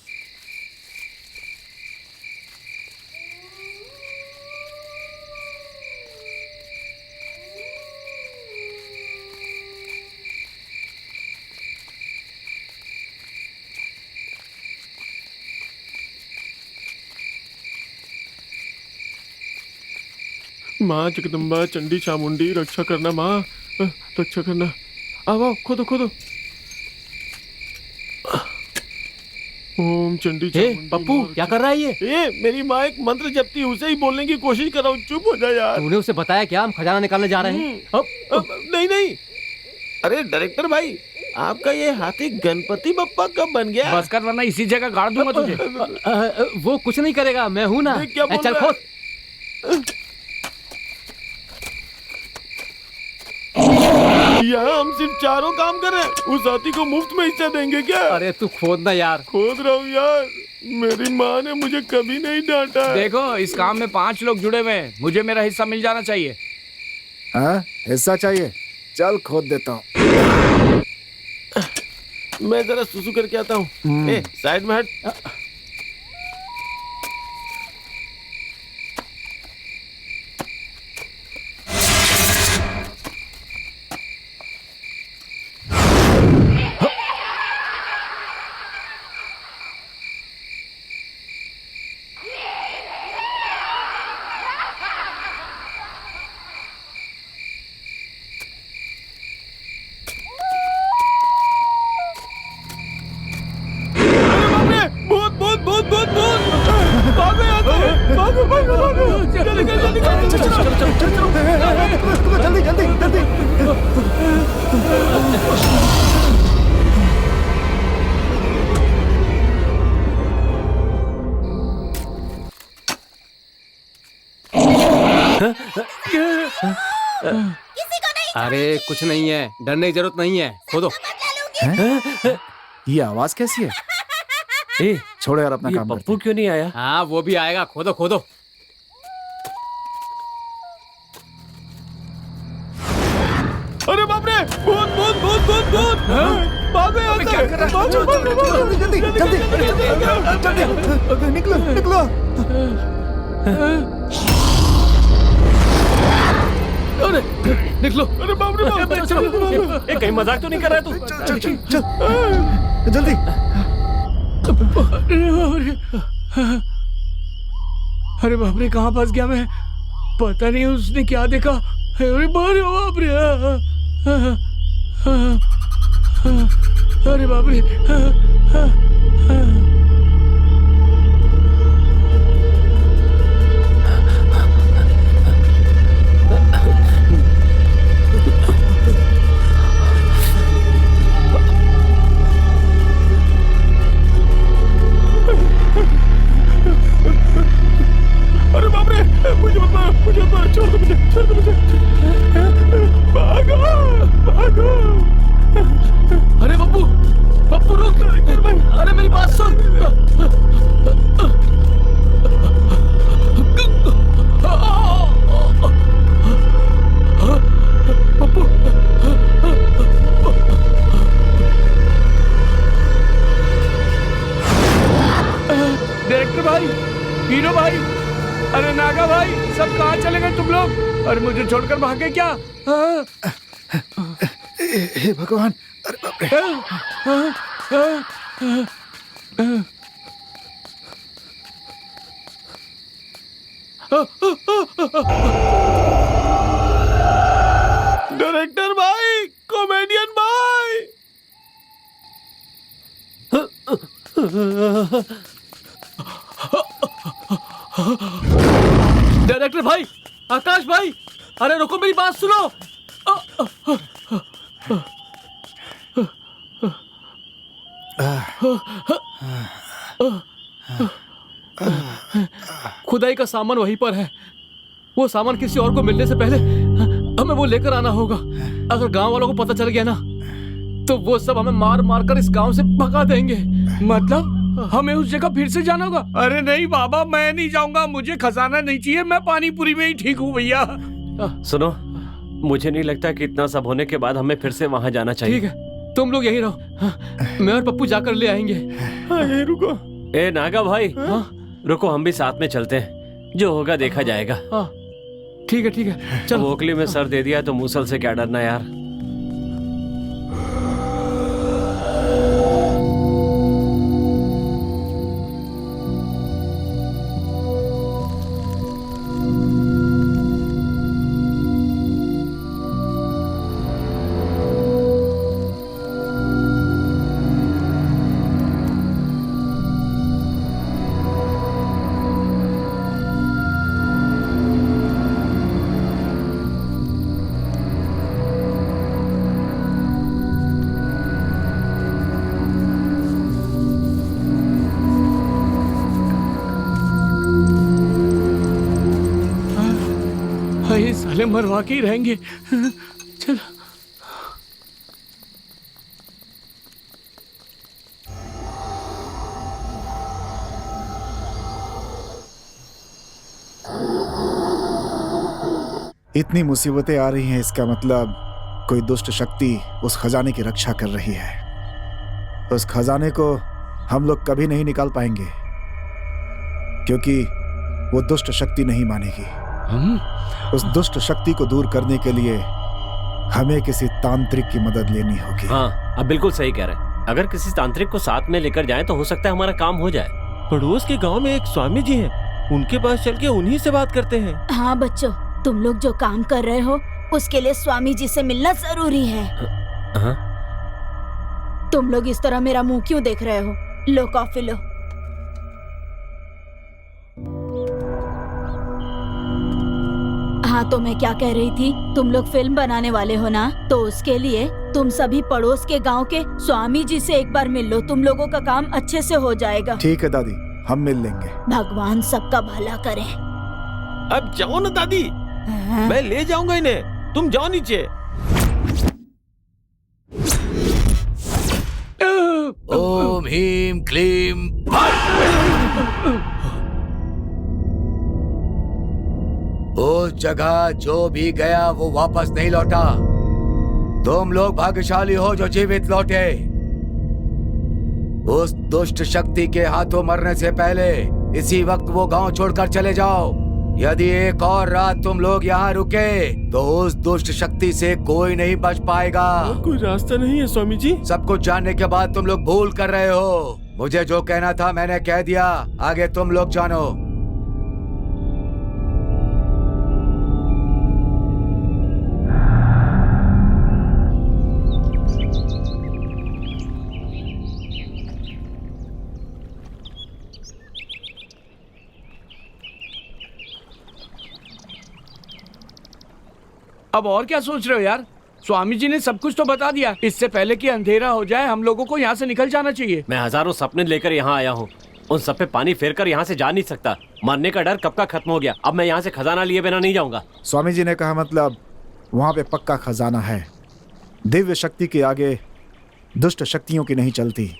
माँ जगदम्बा चंडी चामुंडी रक्षा करना, माँ रक्षा करना। आओ खोदो खोदो। ओम चंडी हे चामुंडी पप्पू, माँ क्या कर रहा है ये? ए मेरी माँ एक मंत्र जपती है, उसे ही बोलने की कोशिश कर रहा हूँ। चुप हो जा यार। तूने उसे बताया क्या हम खजाना निकालने जा रहे हैं? अब नहीं नहीं, अरे डायरेक्टर भाई, आपका ये हाथी गणपति बप्पा कब बन गया? बस कर, वरना इसी जगह गाड़ दूंगा तुझे। वो कुछ नहीं करेगा, मैं हूं ना। देख क्या बोल चल रहा है। खोद। यहाँ हम सिर्फ चारों काम कर रहे हैं, उस हाथी को मुफ्त में हिस्सा देंगे क्या? अरे तू खोदना यार। खोद रहा हूँ यार, मेरी माँ ने मुझे कभी नहीं डांटा। देखो, इस काम में 5 लोग जुड़े हुए हैं, मुझे मेरा हिस्सा मिल जाना चाहिए। हाँ, हिस्सा चाहिए? चल खोद देता हूँ। मैं जरा सुसु करके आता हूँ। ए साइड में हट। अरे कुछ नहीं है, डरने की जरूरत नहीं है, खोदो। ये आवाज कैसी है? ए, छोड़ो यार अपना ये काम पप्पू क्यों नहीं आया? हाँ वो भी आएगा, खोदो खोदो। अरे बाप रे, भूत भूत भूत भूत भूत! भागो यहाँ से! भागो, भागो, भागो! जल्दी जल्दी जल्दी निकलो निकलो। अरे निकलो। अरे बाप रे बाप! ए, कहीं मजाक तो नहीं कर रहा है तू? चल चल चल जल्दी। अरे बाप रे, कहाँ फंस गया मैं? पता नहीं उसने क्या देखा। अरे बाप रे, अरे बाप रे। अरे बाप रे, मुझे मत मारो, मुझे मत मारो, छोड़ दो मुझे, छोड़ दो मुझे। भागो, भागो! अरे पप्पू, पप्पू रुक! अरे मेरी बात सुन। पप्पू, डायरेक्टर भाई, हीरो भाई, अरे नागा भाई, सब कहाँ चले गए तुम लोग? अरे मुझे छोड़कर भागे क्या? हे भगवान, अरे बाप रे। डायरेक्टर भाई, कॉमेडियन भाई! डायरेक्टर भाई, आकाश भाई, अरे रुको, मेरी बात सुनो। खुदाई का सामान वहीं पर है। वो सामान किसी और को मिलने से पहले हमें वो लेकर आना होगा। अगर गांव वालों को पता चल गया ना, तो वो सब हमें मार मार कर इस गांव से भगा देंगे। मतलब हमें उस जगह फिर से जाना होगा? अरे नहीं बाबा, मैं नहीं जाऊंगा, मुझे खजाना नहीं चाहिए, मैं पानी पूरी में ही ठीक हूँ भैया। सुनो, मुझे नहीं लगता कि इतना सब होने के बाद हमें फिर से वहां जाना चाहिए। ठीक है, तुम लोग यहीं रहो, मैं और पप्पू जाकर ले आएंगे। रुको। ए नागा भाई, रुको, हम भी साथ में चलते हैं, जो होगा देखा जाएगा। ठीक है ठीक है, चलो। वोकली में सर दे दिया तो मूसल से क्या डरना यार। ये साले मरवा के ही रहेंगे। चलो। इतनी मुसीबतें आ रही हैं, इसका मतलब कोई दुष्ट शक्ति उस खजाने की रक्षा कर रही है। उस खजाने को हम लोग कभी नहीं निकाल पाएंगे, क्योंकि वो दुष्ट शक्ति नहीं मानेगी। उस दुष्ट शक्ति को दूर करने के लिए हमें किसी तांत्रिक की मदद लेनी होगी। हाँ, आप बिल्कुल सही कह रहे हैं। अगर किसी तांत्रिक को साथ में लेकर जाएं तो हो सकता है हमारा काम हो जाए। पड़ोस के गांव में एक स्वामी जी हैं, उनके पास चल के उन्हीं से बात करते हैं। हाँ बच्चों, तुम लोग जो काम कर रहे हो उसके लिए स्वामी जी से मिलना जरूरी है। तुम लोग इस तरह मेरा मुंह क्यों देख रहे हो? लो कॉफी लो। हाँ, तो मैं क्या कह रही थी, तुम लोग फिल्म बनाने वाले हो ना, तो उसके लिए तुम सभी पड़ोस के गांव के स्वामी जी से एक बार मिल लो, तुम लोगों का काम अच्छे से हो जाएगा। ठीक है दादी, हम मिल लेंगे। भगवान सबका भला करे। अब जाओ ना दादी, मैं ले जाऊंगा इन्हें, तुम जाओ नीचे। ओम ह्रीम क्लीम उस जगह जो भी गया वो वापस नहीं लौटा। तुम लोग भाग्यशाली हो जो जीवित लौटे। उस दुष्ट शक्ति के हाथों मरने से पहले इसी वक्त वो गांव छोड़कर चले जाओ। यदि एक और रात तुम लोग यहाँ रुके तो उस दुष्ट शक्ति से कोई नहीं बच पाएगा। कोई रास्ता नहीं है स्वामी जी। सब कुछ जानने के बाद तुम लोग भूल कर रहे हो। मुझे जो कहना था मैंने कह दिया, आगे तुम लोग जानो। अब और क्या सोच रहे हो यार? स्वामी जी ने सब कुछ तो बता दिया। इससे पहले कि अंधेरा हो जाए हम लोगों को यहाँ से निकल जाना चाहिए। मैं हजारों सपने लेकर यहाँ आया हूँ, उन सब पे पानी फेर कर यहाँ से जा नहीं सकता। मरने का डर कब का खत्म हो गया। अब मैं यहाँ से खजाना लिए बिना नहीं जाऊंगा। स्वामी जी ने कहा मतलब वहाँ पे पक्का खजाना है। दिव्य शक्ति के आगे दुष्ट शक्तियों की नहीं चलती।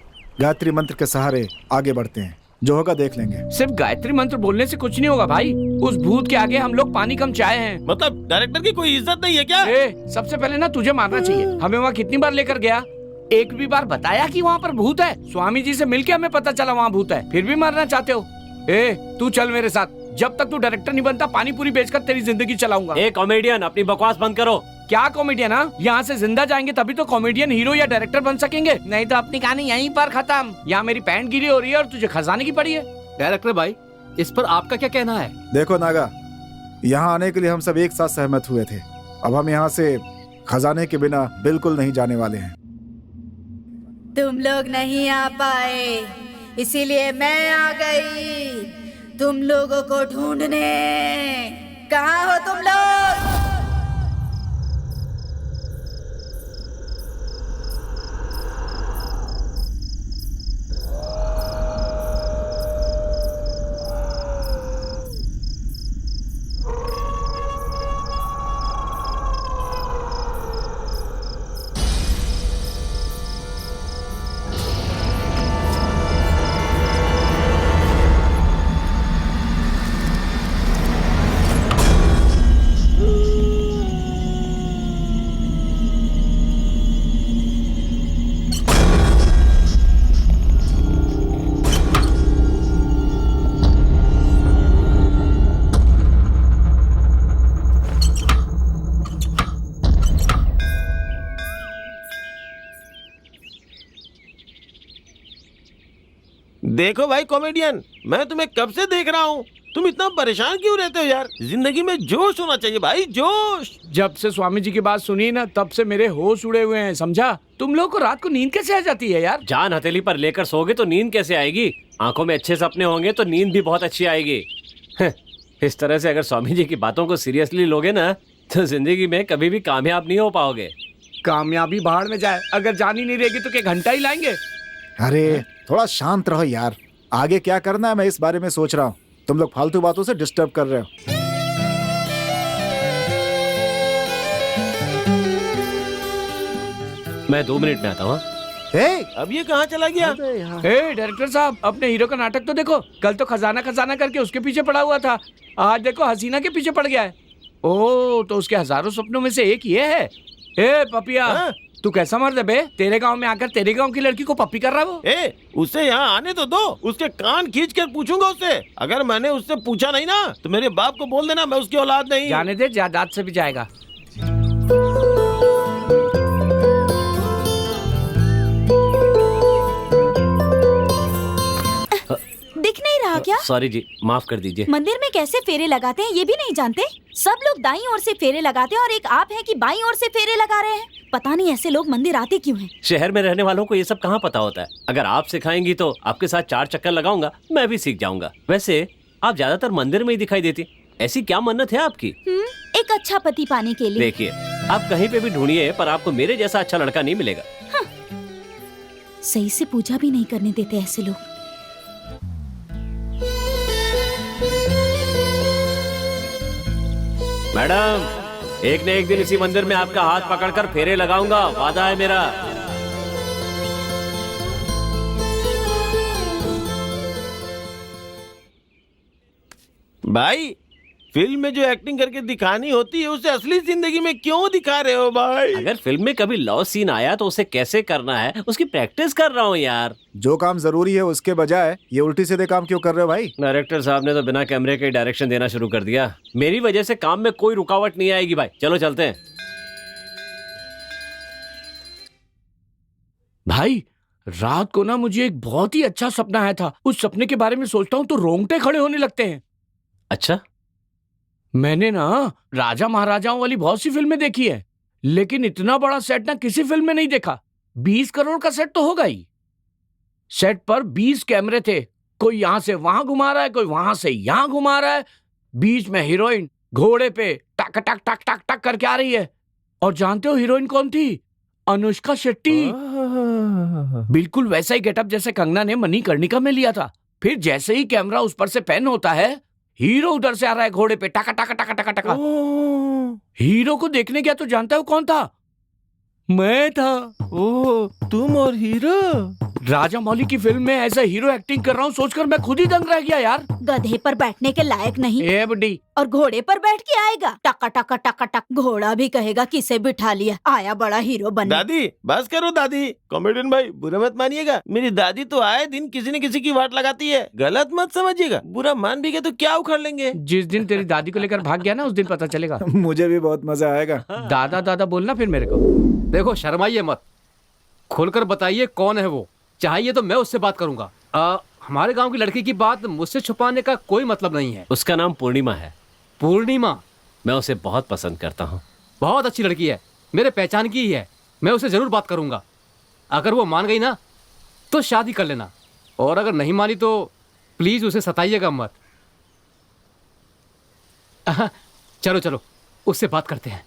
गायत्री मंत्र के सहारे आगे बढ़ते हैं, जो होगा देख लेंगे। सिर्फ गायत्री मंत्र बोलने से कुछ नहीं होगा भाई। उस भूत के आगे हम लोग पानी कम चाहे हैं। मतलब डायरेक्टर की कोई इज्जत नहीं है क्या? सबसे पहले ना तुझे मारना चाहिए। हमें वहाँ कितनी बार लेकर गया, एक भी बार बताया कि वहाँ पर भूत है? स्वामी जी से मिलके हमें पता चला वहाँ भूत है, फिर भी मारना चाहते हो? तू चल मेरे साथ। जब तक तू डायरेक्टर नहीं बनता पानी पूरी बेचकर तेरी जिंदगी चलाऊंगा। कॉमेडियन अपनी बकवास बंद करो। क्या कॉमेडियन? यहाँ से जिंदा जाएंगे तभी तो कॉमेडियन, हीरो या डायरेक्टर बन सकेंगे, नहीं तो अपनी कहानी यहीं पर खत्म। यहाँ मेरी पैंट गिरी हो रही है और तुझे खजाने की पड़ी है। डायरेक्टर भाई, इस पर आपका क्या कहना है? देखो नागा, यहाँ आने के लिए हम सब एक साथ सहमत हुए थे। अब हम यहाँ से खजाने के बिना बिल्कुल नहीं जाने वाले हैं। तुम लोग नहीं आ पाए, इसीलिए मैं आ गई तुम लोगों को ढूंढने। कहाँ हो तुम लोग? देखो भाई कॉमेडियन, मैं तुम्हें कब से देख रहा हूँ। तुम इतना परेशान क्यों रहते हो यार? जिंदगी में जोश होना चाहिए भाई, जोश। जब से स्वामी जी की बात सुनी ना तब से मेरे होश उड़े हुए हैं, समझा? तुम लोग को रात को नींद कैसे आ जाती है यार? जान हथेली पर लेकर सोओगे तो नींद कैसे आएगी? आंखों में अच्छे सपने होंगे तो नींद भी बहुत अच्छी आएगी। इस तरह से अगर स्वामी जी की बातों को सीरियसली लोगे ना तो जिंदगी में कभी भी कामयाब नहीं हो पाओगे। कामयाबी बाहर में जाए, अगर जान ही नहीं रहेगी तो क्या घंटा ही लाएंगे? अरे थोड़ा शांत रहो यार, आगे क्या करना है मैं इस बारे में सोच रहा हूँ। तुम लोग फालतू बातों से डिस्टर्ब कर रहे हो। मैं 2 मिनट में आता हूँ। अब ये कहाँ चला गया? डायरेक्टर साहब, अपने हीरो का नाटक तो देखो। कल तो खजाना खजाना करके उसके पीछे पड़ा हुआ था, आज देखो हसीना के पीछे पड़ गया है। ओह, तो उसके हजारों सपनों में से एक ये है। पपिया, तू कैसा मर्द है बे? तेरे गांव में आकर तेरे गांव की लड़की को पप्पी कर रहा वो? उससे यहाँ आने तो दो, उसके कान खींच कर पूछूंगा उससे। अगर मैंने उससे पूछा नहीं ना तो मेरे बाप को बोल देना मैं उसकी औलाद नहीं। जाने दे, जायदाद से भी जाएगा। दिख नहीं रहा क्या? सॉरी जी, माफ कर दीजिए। मंदिर में कैसे फेरे लगाते हैं ये भी नहीं जानते? सब लोग दाईं ओर से फेरे लगाते हैं और एक आप हैं कि बाईं ओर से फेरे लगा रहे हैं। पता नहीं ऐसे लोग मंदिर आते क्यों हैं? शहर में रहने वालों को ये सब कहाँ पता होता है। अगर आप सिखाएंगी तो आपके साथ 4 चक्कर लगाऊंगा, मैं भी सीख जाऊंगा। वैसे आप ज्यादातर मंदिर में ही दिखाई देती, ऐसी क्या मन्नत है आपकी? एक अच्छा पति पाने के लिए। देखिए, आप कहीं पे भी ढूंढिए पर आपको मेरे जैसा अच्छा लड़का नहीं मिलेगा। सही से पूजा भी नहीं करने देते ऐसे लोग। मैडम, एक न एक दिन इसी मंदिर में आपका हाथ पकड़कर फेरे लगाऊंगा, वादा है मेरा। भाई फिल्म में जो एक्टिंग करके दिखानी होती है उसे असली जिंदगी में क्यों दिखा रहे हो भाई? अगर फिल्म में कभी लव सीन आया तो उसे कैसे करना है उसकी प्रैक्टिस कर रहा हूँ यार। जो काम जरूरी है उसके बजाय ये उल्टी सीधे काम क्यों कर रहे हो भाई? डायरेक्टर साहब ने तो बिना कैमरे के डायरेक्शन देना शुरू कर दिया। मेरी वजह से काम में कोई रुकावट नहीं आएगी भाई। चलो चलते हैं। भाई रात को ना मुझे एक बहुत ही अच्छा सपना आया था। उस सपने के बारे में सोचता हूँ तो रोंगटे खड़े होने लगते हैं। अच्छा, मैंने ना राजा महाराजाओं वाली बहुत सी फिल्में देखी है, लेकिन इतना बड़ा सेट ना किसी फिल्म में नहीं देखा। 20 करोड़ का सेट तो होगा ही। सेट पर 20 कैमरे थे, कोई यहां से वहां घुमा रहा है, कोई वहां से यहां घुमा रहा है। बीच में हीरोइन घोड़े पे टक टक टक टक टक करके आ रही है। और जानते हो हीरोइन कौन थी? अनुष्का शेट्टी। बिल्कुल वैसा ही गेटअप जैसे कंगना ने मणिकर्णिका में लिया था। फिर जैसे ही कैमरा उस पर से पैन होता है, हीरो उधर से आ रहा है घोड़े पे, टाका टाका टाका टाका टाका। हीरो को देखने गया तो जानता हो कौन था? मैं था। ओह, तुम और हीरो? राजा मौली की फिल्म में ऐसा हीरो एक्टिंग कर रहा हूँ सोचकर मैं खुद ही दंग रह गया यार। गधे पर बैठने के लायक नहीं ए बुड्ढी, और घोड़े पर बैठ के आएगा। टका टका टका टक। घोड़ा भी कहेगा किसे बिठा लिया, आया बड़ा हीरो बनने। दादी बस करो दादी। कॉमेडियन भाई बुरा मत मानिएगा, मेरी दादी तो आए दिन किसी न किसी की वाट लगाती है, गलत मत समझिएगा। बुरा मान भी गए तो क्या उखाड़ लेंगे। जिस दिन तेरी दादी को लेकर भाग गया ना उस दिन पता चलेगा। मुझे भी बहुत मजा आएगा। दादा दादा बोलना फिर मेरे को। देखो शर्माइए मत, खुलकर बताइए कौन है वो। चाहिए तो मैं उससे बात करूंगा। हमारे गांव की लड़की की बात मुझसे छुपाने का कोई मतलब नहीं है। उसका नाम पूर्णिमा है। पूर्णिमा? मैं उसे बहुत पसंद करता हूँ। बहुत अच्छी लड़की है, मेरे पहचान की ही है। मैं उसे जरूर बात करूंगा। अगर वो मान गई ना तो शादी कर लेना, और अगर नहीं मानी तो प्लीज उसे सताइएगा मत। चलो चलो उससे बात करते हैं।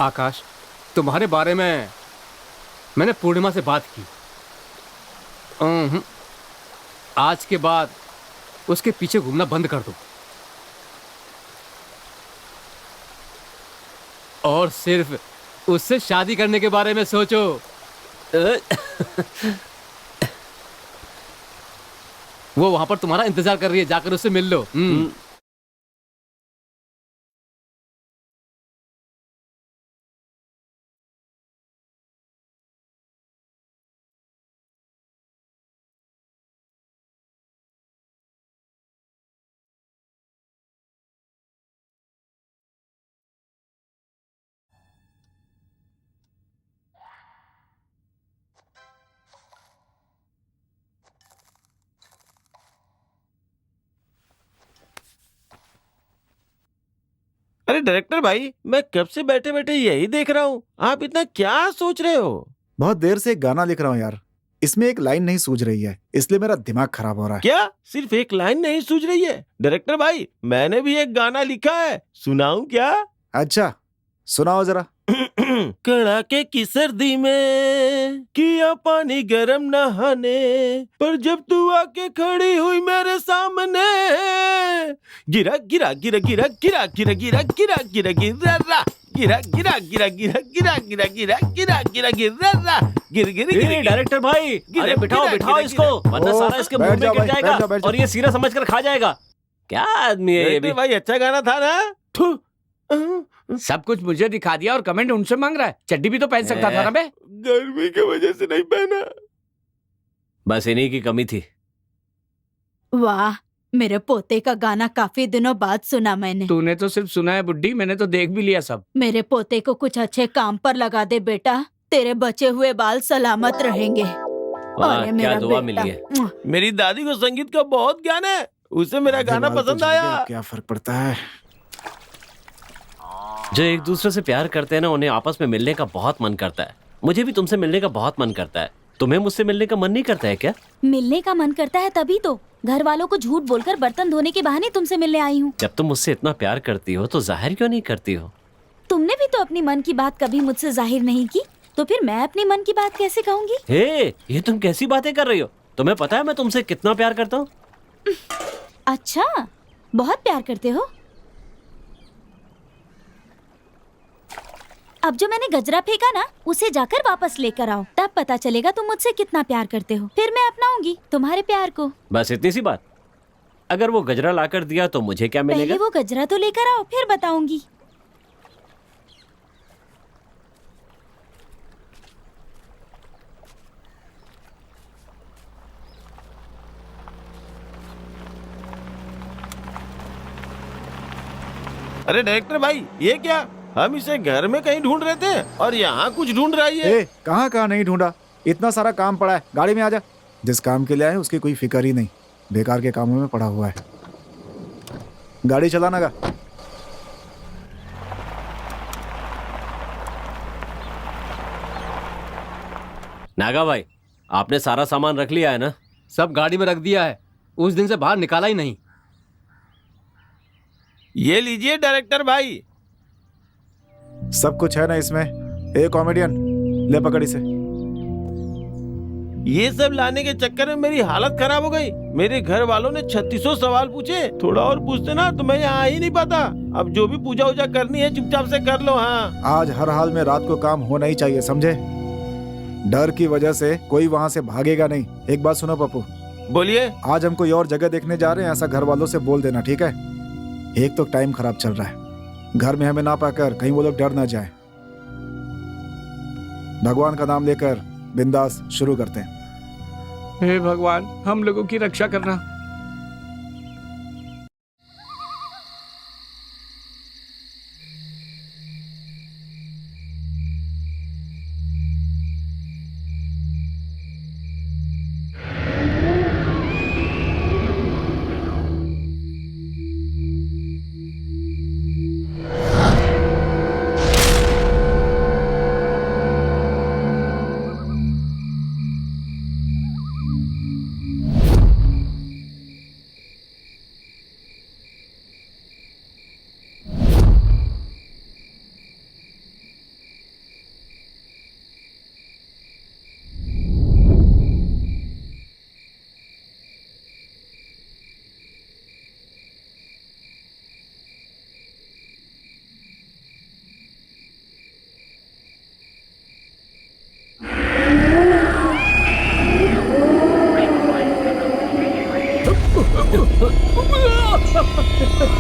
आकाश, तुम्हारे बारे में मैंने पूर्णिमा से बात की। आज के बाद उसके पीछे घूमना बंद कर दो और सिर्फ उससे शादी करने के बारे में सोचो। वो वहां पर तुम्हारा इंतजार कर रही है, जाकर उससे मिल लो। अरे डायरेक्टर भाई, मैं कब से बैठे बैठे यही देख रहा हूँ, आप इतना क्या सोच रहे हो? बहुत देर से एक गाना लिख रहा हूँ यार, इसमें एक लाइन नहीं सूझ रही है, इसलिए मेरा दिमाग खराब हो रहा है। क्या सिर्फ एक लाइन नहीं सूझ रही है? डायरेक्टर भाई मैंने भी एक गाना लिखा है, सुनाऊं क्या? अच्छा सुनाओ जरा। कड़ाके की सर्दी में किया पानी गरम नहाने, पर जब तू आके खड़ी हुई मेरे सामने, गिरा गिरा गिरा गिरा गिरा गिरा गिरा गिरा गिरा गिरा रा गिरा गिरा गिरा गिरा गिरा गिरा गिरा गिरा गिरा गिरा गिर गिर गिर डायरेक्टर भाई, अरे बिठाओ बिठाओ इसको, वरना सारा इसके मुंह में गिर बैठ जाएगा जाओ। और ये सीरा समझकर खा जाएगा। क्या आदमी है ये भी। भाई अच्छा गाना था ना। सब कुछ मुझे दिखा दिया और कमेंट उनसे मांग रहा है। चड्डी भी तो पहन सकता था ना बे। गर्मी की वजह से नहीं पहना। बस इन्हीं की कमी थी। वाह, मेरे पोते का गाना काफी दिनों बाद सुना मैंने। तूने तो सिर्फ सुना है बुड्ढी, मैंने तो देख भी लिया सब। मेरे पोते को कुछ अच्छे काम पर लगा दे बेटा, तेरे बचे हुए बाल सलामत रहेंगे। वाह, अरे क्या मेरा दुआ बेटा। मिली है। मेरी दादी को संगीत का बहुत ज्ञान है, उसे मेरा गाना बाल तो पसंद झड़ आया। गया, क्या फर्क पड़ता है। जो एक दूसरे से प्यार करते हैं ना, उन्हें आपस में मिलने का बहुत मन करता है। मुझे भी तुमसे मिलने का बहुत मन करता है। तुम्हें मुझसे मिलने का मन नहीं करता है क्या? मिलने का मन करता है तभी तो घर वालों को झूठ बोलकर बर्तन धोने के बहाने तुमसे मिलने आई हूँ। जब तुम मुझसे इतना प्यार करती हो तो जाहिर क्यों नहीं करती हो? तुमने भी तो अपनी मन की बात कभी मुझसे जाहिर नहीं की, तो फिर मैं अपनी मन की बात कैसे कहूँगी? हे, ये तुम कैसी बातें कर रही हो? तुम्हें पता है मैं तुमसे कितना प्यार करता हूँ? अच्छा, बहुत प्यार करते हो। अब जो मैंने गजरा फेंका ना, उसे जाकर वापस लेकर आओ, तब पता चलेगा तुम मुझसे कितना प्यार करते हो। फिर मैं अपनाऊंगी तुम्हारे प्यार को। बस इतनी सी बात? अगर वो गजरा लाकर दिया तो मुझे क्या मिलेगा? पहले वो गजरा तो लेकर आओ, फिर बताऊंगी। अरे डायरेक्टर भाई, ये क्या? हम इसे घर में कहीं ढूंढ रहे थे और यहाँ कुछ ढूंढ रही है। ए, कहाँ नहीं ढूंढा, इतना सारा काम पड़ा है। गाड़ी में आ जा। जिस काम के लिए आए उसकी कोई फिक्र ही नहीं, बेकार के कामों में पड़ा हुआ है। गाड़ी चलाना का। नागा भाई, आपने सारा सामान रख लिया है ना? सब गाड़ी में रख दिया है, उस दिन से बाहर निकाला ही नहीं। ये लीजिए डायरेक्टर भाई। सब कुछ है ना इसमें। ए कॉमेडियन, ले पकड़ इसे। ये सब लाने के चक्कर में मेरी हालत खराब हो गई। मेरे घर वालों ने 3600 सवाल पूछे। थोड़ा और पूछते ना तो मैं यहाँ आ ही नहीं पाता। अब जो भी पूजा वूजा करनी है चुपचाप से कर लो। हाँ, आज हर हाल में रात को काम होना ही चाहिए, समझे? डर की वजह से कोई वहाँ से भागेगा नहीं। एक बात सुनो पप्पू, बोलिए। आज हम कोई और जगह देखने जा रहे हैं, ऐसा घर वालों से बोल देना, ठीक है? एक तो टाइम खराब चल रहा है, घर में हमें ना पाकर कहीं वो लोग डर ना जाए। भगवान का नाम लेकर बिंदास शुरू करते हैं। हे भगवान, हम लोगों की रक्षा करना।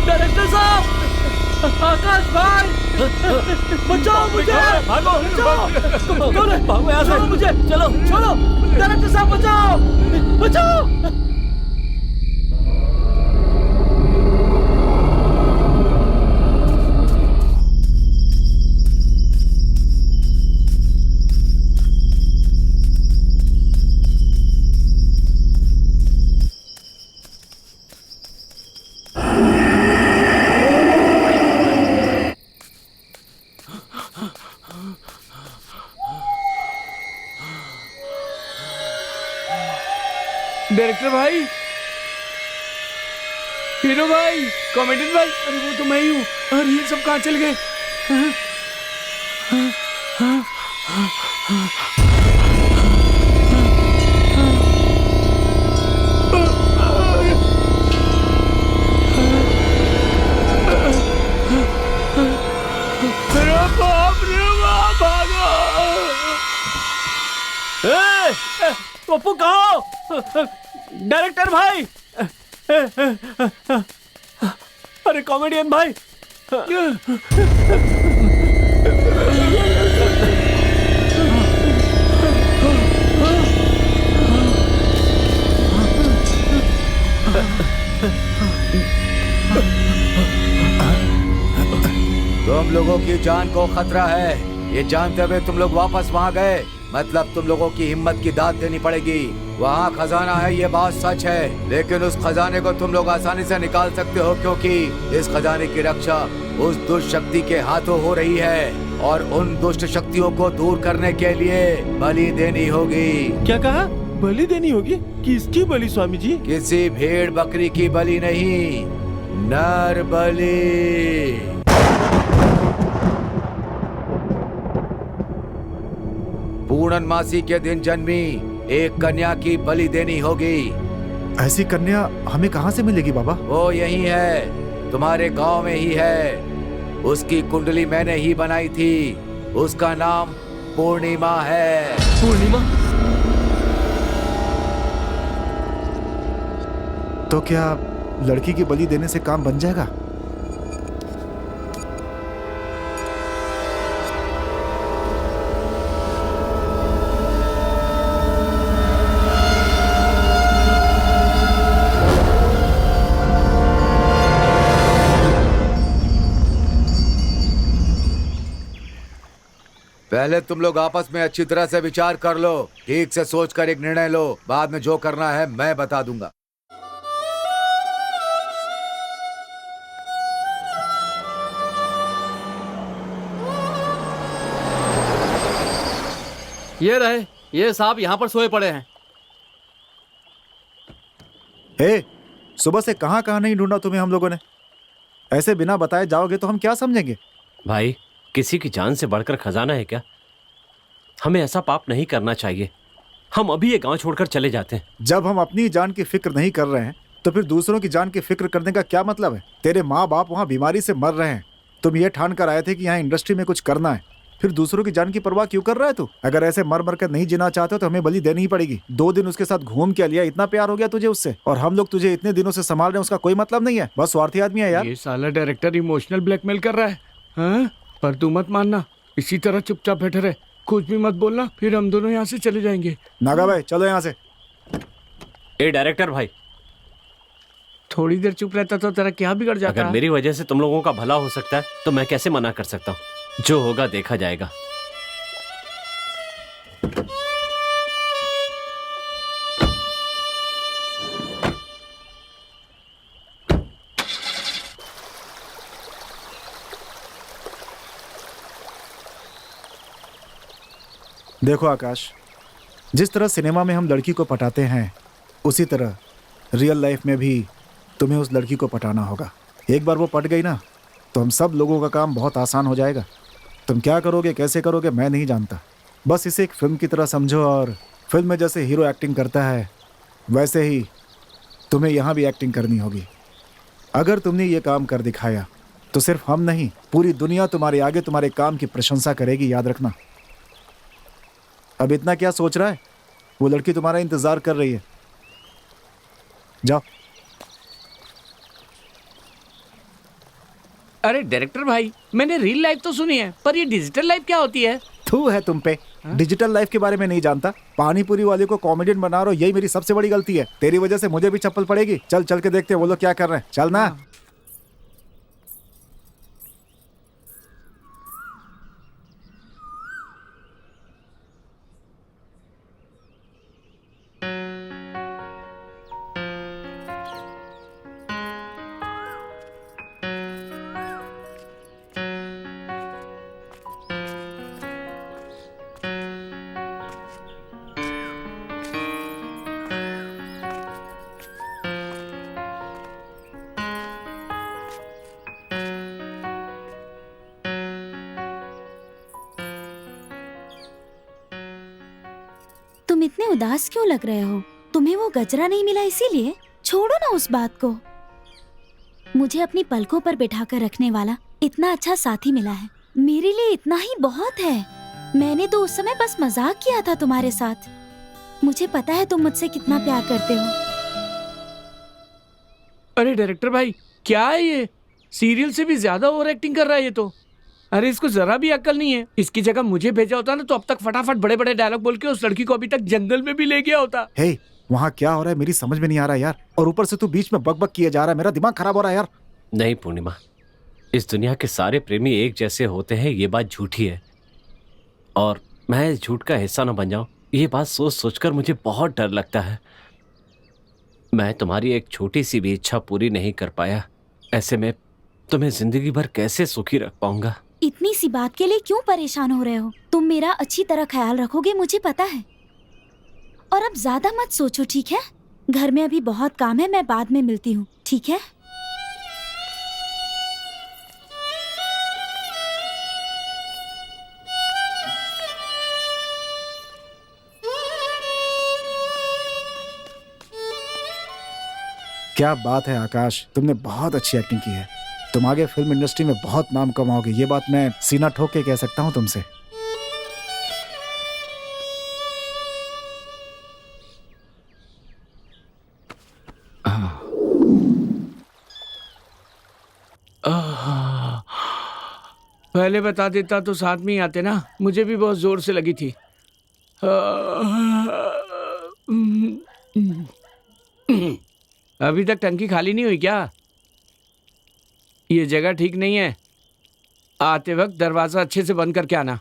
डायरेक्टर साहब, आकाश भाई, बचाओ मुझे, भागो, बचाओ, कौन है? भागो यहाँ से। छोड़ो मुझे, चलो छोड़ो, डायरेक्टर साहब बचाओ, बचाओ। डायरेक्टर भाई, हीरो भाई, कॉमेडियन भाई, अरे वो तो मैं ही हूँ। अरे ये सब कहाँ चल गए? अरे पप्पू कहाँ हो? डायरेक्टर भाई, अरे कॉमेडियन भाई, तुम लोगों की जान को खतरा है, ये जानते हुए तुम लोग वापस वहाँ गए, मतलब तुम लोगों की हिम्मत की दाद देनी पड़ेगी। वहाँ खजाना है, ये बात सच है, लेकिन उस खजाने को तुम लोग आसानी से निकाल सकते हो, क्योंकि इस खजाने की रक्षा उस दुष्ट शक्ति के हाथों हो रही है, और उन दुष्ट शक्तियों को दूर करने के लिए बलि देनी होगी। क्या कहा? बलि देनी होगी? किसकी बलि स्वामी जी? किसी भेड़ बकरी की बलि नहीं, नर बलि। पूर्णमासी के दिन जन्मी एक कन्या की बलि देनी होगी। ऐसी कन्या हमें कहाँ से मिलेगी बाबा? वो यही है, तुम्हारे गांव में ही है। उसकी कुंडली मैंने ही बनाई थी, उसका नाम पूर्णिमा है। पूर्णिमा? तो क्या लड़की की बलि देने से काम बन जाएगा? पहले तुम लोग आपस में अच्छी तरह से विचार कर लो, ठीक से सोचकर एक निर्णय लो, बाद में जो करना है मैं बता दूंगा। ये रहे, ये साहब यहाँ पर सोए पड़े हैं। ए, सुबह से कहाँ कहाँ नहीं ढूंढा तुम्हें हम लोगों ने। ऐसे बिना बताए जाओगे तो हम क्या समझेंगे? भाई, किसी की जान से बढ़कर खजाना है क्या? हमें ऐसा पाप नहीं करना चाहिए। हम अभी ये गांव छोड़कर चले जाते हैं। जब हम अपनी जान की फिक्र नहीं कर रहे हैं तो फिर दूसरों की जान की फिक्र करने का क्या मतलब है? तेरे माँ बाप वहाँ बीमारी से मर रहे हैं, तुम ये ठान कर आए थे कि यहाँ इंडस्ट्री में कुछ करना है, फिर दूसरों की जान की परवाह क्यों कर रहा है तू? अगर ऐसे मर मर कर नहीं जीना चाहते हो तो हमें बलि देनी ही पड़ेगी। 2 दिन उसके साथ घूम के लिया, इतना प्यार हो गया तुझे उससे, और हम लोग तुझे इतने दिनों से संभाल रहे हैं, उसका कोई मतलब नहीं है। बस स्वार्थी आदमी है यार। ये साला डायरेक्टर इमोशनल ब्लैकमेल कर रहा है। हाँ? पर तू मत मानना, इसी तरह चुपचाप बैठे रहे, कुछ भी मत बोलना, फिर हम दोनों यहाँ से चले जाएंगे। नागा भाई चलो यहाँ से। ए डायरेक्टर भाई, थोड़ी देर चुप रहता तो तेरा क्या बिगड़ जाता? अगर मेरी वजह से तुम लोगों का भला हो सकता है तो मैं कैसे मना कर सकता हूँ? जो होगा देखा जाएगा। देखो आकाश, जिस तरह सिनेमा में हम लड़की को पटाते हैं, उसी तरह रियल लाइफ में भी तुम्हें उस लड़की को पटाना होगा। एक बार वो पट गई ना तो हम सब लोगों का काम बहुत आसान हो जाएगा। तुम क्या करोगे, कैसे करोगे, मैं नहीं जानता। बस इसे एक फिल्म की तरह समझो, और फिल्म में जैसे हीरो एक्टिंग करता है वैसे ही तुम्हें यहाँ भी एक्टिंग करनी होगी। अगर तुमने ये काम कर दिखाया तो सिर्फ हम नहीं, पूरी दुनिया तुम्हारे आगे तुम्हारे काम की प्रशंसा करेगी, याद रखना। अब इतना क्या सोच रहा है? वो लड़की तुम्हारा इंतजार कर रही है, जाओ। अरे डायरेक्टर भाई, मैंने रियल लाइफ तो सुनी है, पर ये डिजिटल लाइफ क्या होती है? थू है तुम पे, डिजिटल लाइफ के बारे में नहीं जानता। पानी पूरी वाले को कॉमेडियन बना रहा हो, यही मेरी सबसे बड़ी गलती है। तेरी वजह से मुझे भी चप्पल पड़ेगी। चल चल के देखते हैं वो लोग क्या कर रहे हैं, चल ना। तुम इतने उदास क्यों लग रहे हो? तुम्हें वो गजरा नहीं मिला इसीलिए? छोड़ो ना उस बात को। मुझे अपनी पलकों पर बिठाकर रखने वाला इतना अच्छा साथी मिला है, मेरे लिए इतना ही बहुत है। मैंने तो उस समय बस मजाक किया था तुम्हारे साथ। मुझे पता है तुम मुझसे कितना प्यार करते हो। अरे डायरेक्टर भाई, क्या है ये? सीरियल से भी ज्यादा ओवर एक्टिंग कर रहा है ये तो। अरे इसको जरा भी अक्ल नहीं है। इसकी जगह मुझे भेजा होता ना तो अब तक फटाफट बड़े बड़े डायलॉग बोल के उस लड़की को अभी तक जंगल में भी ले गया होता। हे, वहाँ क्या हो रहा है मेरी समझ में नहीं आ रहा यार। और ऊपर से तू बीच में बक किए जा रहा है, मेरा दिमाग खराब हो रहा है यार। नहीं पूर्णिमा, इस दुनिया के सारे प्रेमी एक जैसे होते हैं, ये बात झूठी है। और मैं इस झूठ का हिस्सा न बन जाऊं, ये बात सोच सोचकर मुझे बहुत डर लगता है। मैं तुम्हारी एक छोटी सी भी इच्छा पूरी नहीं कर पाया, ऐसे में तुम्हें जिंदगी भर कैसे सुखी रख पाऊंगा? इतनी सी बात के लिए क्यों परेशान हो रहे हो? तुम मेरा अच्छी तरह ख्याल रखोगे, मुझे पता है। और अब ज्यादा मत सोचो, ठीक है? घर में अभी बहुत काम है, मैं बाद में मिलती हूँ, ठीक है? क्या बात है आकाश, तुमने बहुत अच्छी एक्टिंग की है। तुम आगे फिल्म इंडस्ट्री में बहुत नाम कमाओगे, ये बात मैं सीना ठोक के कह सकता हूँ तुमसे। पहले बता देता तो साथ में ही आते ना, मुझे भी बहुत जोर से लगी थी। अभी तक टंकी खाली नहीं हुई क्या? ये जगह ठीक नहीं है, आते वक्त दरवाजा अच्छे से बंद करके आना।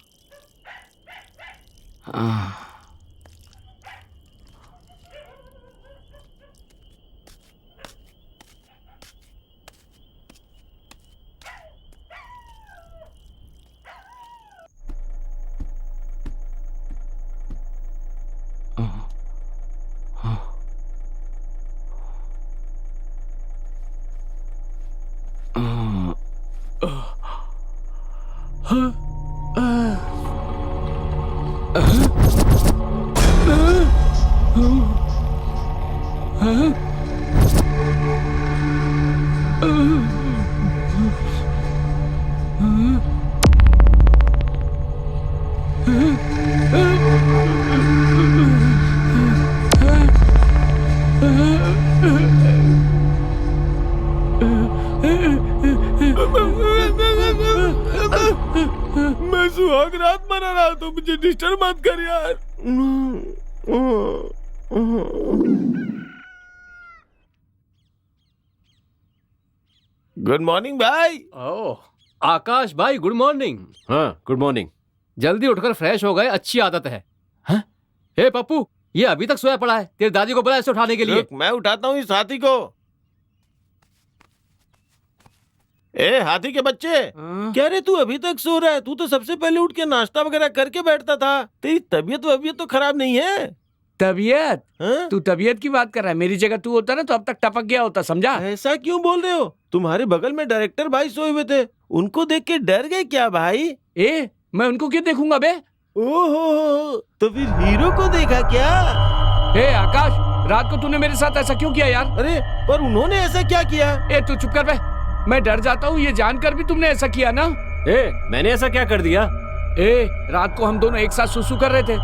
मैं सुहाग रात मना रहा तो मुझे डिस्टर्ब मत कर यार। गुड मॉर्निंग भाई। ओह आकाश भाई, गुड मॉर्निंग। हाँ गुड मॉर्निंग। जल्दी उठकर फ्रेश हो गए, अच्छी आदत है। हाँ? हे पप्पू, ये अभी तक सोया पड़ा है, तेरी दादी को बुला इसे उठाने के लिए। रुक, मैं उठाता हूँ इस हाथी को। ए हाथी के बच्चे, क्या रे तू अभी तक सो रहा है? तू तो सबसे पहले उठ के नाश्ता वगैरह करके बैठता था। तेरी तबीयत तो खराब नहीं है? तबीयत? हाँ? तू तबीयत की बात कर रहा है? मेरी जगह तू होता ना तो अब तक टपक गया होता, समझा? ऐसा क्यों बोल रहे हो? तुम्हारे बगल में डायरेक्टर भाई सोए हुए थे, उनको देख के डर गए क्या भाई? ए, मैं उनको क्यों देखूंगा बे? ओहो, तो फिर हीरो को देखा क्या? ए आकाश, रात को तूने मेरे साथ ऐसा क्यों किया यार? अरे पर उन्होंने ऐसा क्या किया? ए तू चुप कर बे, मैं डर जाता हूँ ये जानकर भी तुमने ऐसा किया ना। ए मैंने ऐसा क्या कर दिया? ए रात को हम दोनों एक साथ सुसु कर रहे थे,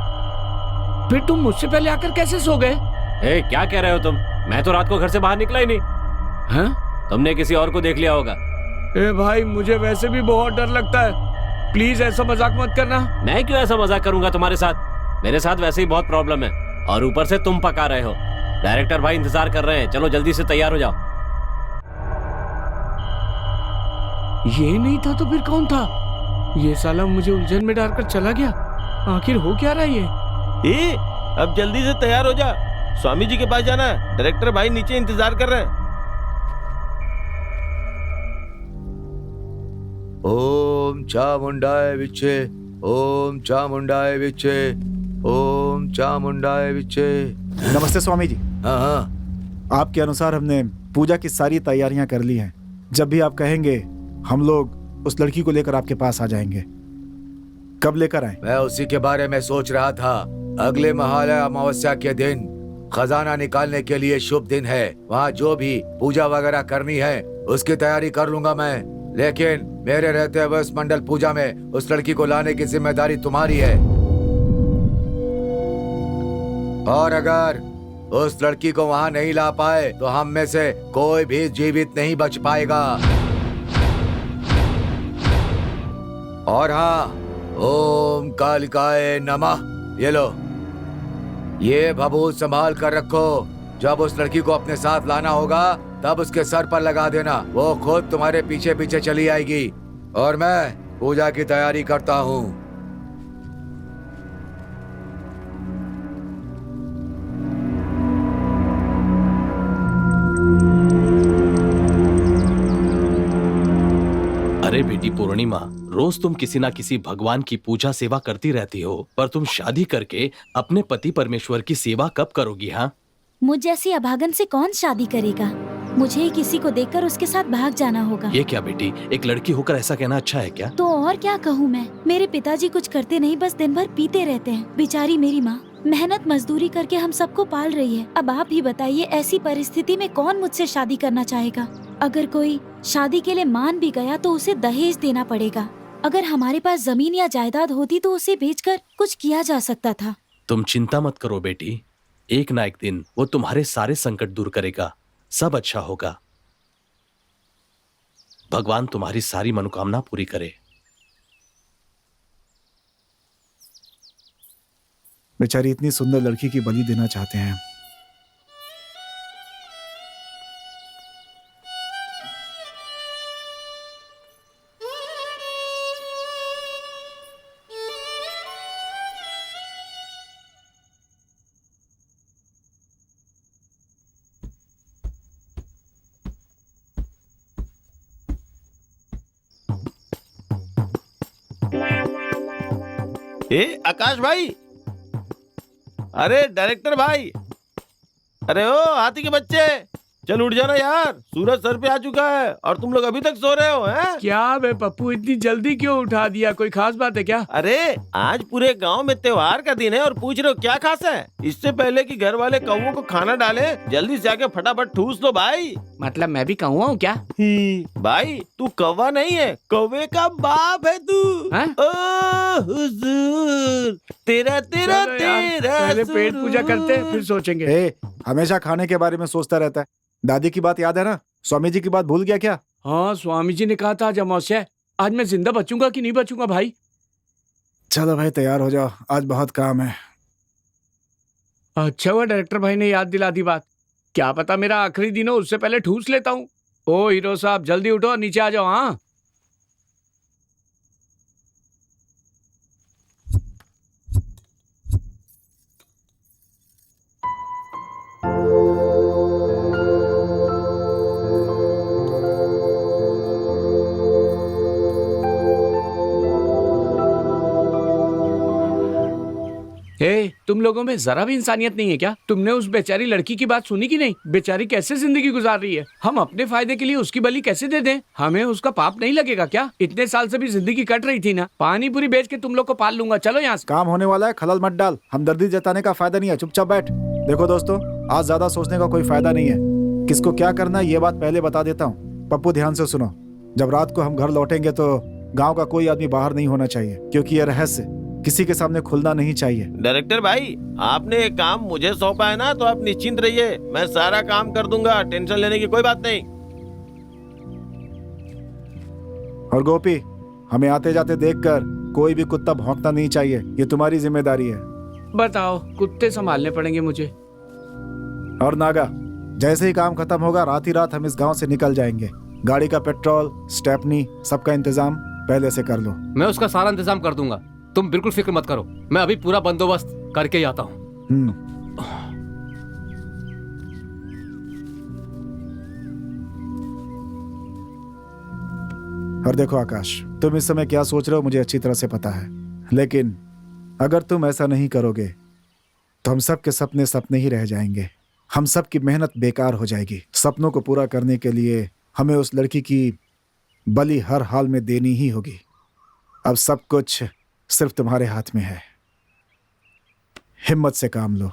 फिर तुम मुझसे पहले आकर कैसे सो गए? ए क्या कह रहे हो तुम? मैं तो रात को घर से बाहर निकला ही नहीं। हाँ? तुमने किसी और को देख लिया होगा। ए भाई, मुझे वैसे भी बहुत डर लगता है, प्लीज ऐसा मजाक मत करना। मैं क्यों ऐसा मजाक करूंगा तुम्हारे साथ? मेरे साथ वैसे ही बहुत प्रॉब्लम है, और ऊपर से तुम पका रहे हो। डायरेक्टर भाई इंतजार कर रहे हैं, चलो जल्दी से तैयार हो जाओ। ये नहीं था तो फिर कौन था? ये साला मुझे उलझन में डालकर चला गया। आखिर हो क्या रहा है ये? अब जल्दी से तैयार हो जा, स्वामी जी के पास जाना है। डायरेक्टर भाई नीचे इंतजार कर रहे हैं। ओम चामुंडाय विचे, ओम चामुंडाय विचे, ओम चामुंडाय विचे। नमस्ते स्वामी जी। हाँ हाँ, आपके अनुसार हमने पूजा की सारी तैयारियां कर ली हैं। जब भी आप कहेंगे हम लोग उस लड़की को लेकर आपके पास आ जाएंगे। कब लेकर आए? मैं उसी के बारे में सोच रहा था। अगले महालय अमावस्या के दिन खजाना निकालने के लिए शुभ दिन है। वहाँ जो भी पूजा वगैरह करनी है उसकी तैयारी कर लूंगा मैं, लेकिन मेरे रहते हुए उस मंडल पूजा में उस लड़की को लाने की जिम्मेदारी तुम्हारी है। और अगर उस लड़की को वहाँ नहीं ला पाए तो हम में से कोई भी जीवित नहीं बच पाएगा। और हाँ, ओम कालिकाय नमः। ये लो, ये भभूत संभाल कर रखो। जब उस लड़की को अपने साथ लाना होगा तब उसके सर पर लगा देना, वो खुद तुम्हारे पीछे पीछे चली आएगी। और मैं पूजा की तैयारी करता हूँ। अरे बेटी पूर्णिमा, रोज तुम किसी ना किसी भगवान की पूजा सेवा करती रहती हो, पर तुम शादी करके अपने पति परमेश्वर की सेवा कब करोगी? हाँ, मुझ जैसी अभागन से कौन शादी करेगा? मुझे ही किसी को देखकर उसके साथ भाग जाना होगा। ये क्या बेटी, एक लड़की होकर ऐसा कहना अच्छा है क्या? तो और क्या कहूँ मैं? मेरे पिताजी कुछ करते नहीं, बस दिन भर पीते रहते हैं। बेचारी मेरी माँ मेहनत मजदूरी करके हम सबको पाल रही है। अब आप ही बताइए, ऐसी परिस्थिति में कौन मुझसे शादी करना चाहेगा? अगर कोई शादी के लिए मान भी गया तो उसे दहेज देना पड़ेगा। अगर हमारे पास जमीन या जायदाद होती तो उसे बेचकर कुछ किया जा सकता था। तुम चिंता मत करो बेटी, एक ना एक दिन वो तुम्हारे सारे संकट दूर करेगा, सब अच्छा होगा। भगवान तुम्हारी सारी मनोकामना पूरी करे। बेचारी इतनी सुंदर लड़की की बलि देना चाहते हैं। आकाश भाई, अरे डायरेक्टर भाई, अरे ओ हाथी के बच्चे, चल उठ जाना यार, सूरज सर पे आ चुका है और तुम लोग अभी तक सो रहे हो हैं? क्या बे पप्पू, इतनी जल्दी क्यों उठा दिया? कोई खास बात है क्या? अरे आज पूरे गांव में त्योहार का दिन है और पूछ रहे हो क्या खास है? इससे पहले कि घर वाले कौवों को खाना डाले, जल्दी से आके फटाफट ठूस लो भाई। मतलब मैं भी कौवा हूँ क्या? भाई तू कौवा नहीं है, कौवे का बाप है तू। हैं? ओ हुजूर, तेरा तेरा चलो यार, तेरा पहले पेट सुरूर। पूजा करते हैं, फिर सोचेंगे। ए, हमेशा खाने के बारे में सोचता रहता है। दादी की बात याद है ना? स्वामी जी की बात भूल गया क्या? हाँ, स्वामी जी ने कहा था आज अमावस्या है। आज मैं जिंदा बचूंगा कि नहीं बचूंगा भाई? चलो भाई तैयार हो जाओ, आज बहुत काम है। अच्छा हुआ डायरेक्टर भाई ने याद दिला दी बात। क्या पता मेरा आखिरी दिन हो, उससे पहले ठूस लेता हूँ। ओ हीरो साहब, जल्दी उठो और नीचे आ जाओ। हाँ, ए, तुम लोगों में जरा भी इंसानियत नहीं है क्या? तुमने उस बेचारी लड़की की बात सुनी कि नहीं? बेचारी कैसे जिंदगी गुजार रही है। हम अपने फायदे के लिए उसकी बलि कैसे दे दें? हमें उसका पाप नहीं लगेगा क्या? इतने साल से भी जिंदगी कट रही थी ना। पानी पूरी बेच के तुम लोग को पाल लूंगा। चलो यहाँ से। काम होने वाला है, खलल मत डाल। हमदर्दी जताने का फायदा नहीं है, चुपचाप बैठ। देखो दोस्तों, आज ज्यादा सोचने का कोई फायदा नहीं है। किसको क्या करना है ये बात पहले बता देता हूँ। पप्पू ध्यान से सुनो, जब रात को हम घर लौटेंगे तो गाँव का कोई आदमी बाहर नहीं होना चाहिए, क्योंकि ये रहस्य किसी के सामने खुलना नहीं चाहिए। डायरेक्टर भाई, आपने एक काम मुझे सौंपा है ना, तो आप निश्चिंत रहिए, मैं सारा काम कर दूंगा, टेंशन लेने की कोई बात नहीं। और गोपी, हमें आते जाते देखकर कोई भी कुत्ता भौंकना नहीं चाहिए, ये तुम्हारी जिम्मेदारी है। बताओ, कुत्ते संभालने पड़ेंगे मुझे। और नागा, जैसे ही काम खत्म होगा रात ही रात हम इस गांव से निकल जाएंगे। गाड़ी का पेट्रोल, स्टेपनी, सबका इंतजाम पहले से कर लो। मैं उसका सारा इंतजाम कर दूंगा, तुम बिल्कुल फिक्र मत करो। मैं अभी पूरा बंदोबस्त करके ही आता हूँ। और देखो आकाश, तुम इस समय क्या सोच रहे हो मुझे अच्छी तरह से पता है, लेकिन अगर तुम ऐसा नहीं करोगे तो हम सब के सपने सपने ही रह जाएंगे। हम सब की मेहनत बेकार हो जाएगी। सपनों को पूरा करने के लिए हमें उस लड़की की बलि हर हाल में देनी ही होगी। अब सब कुछ सिर्फ तुम्हारे हाथ में है, हिम्मत से काम लो।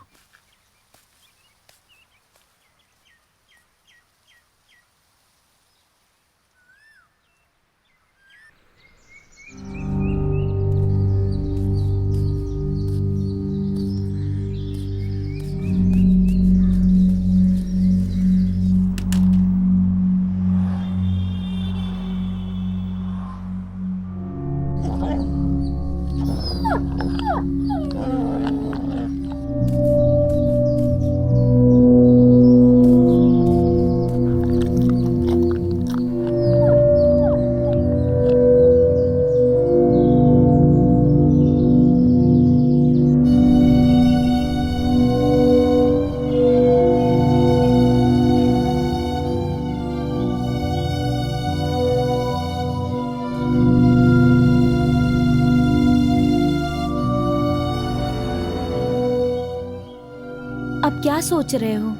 सोच रहे हो?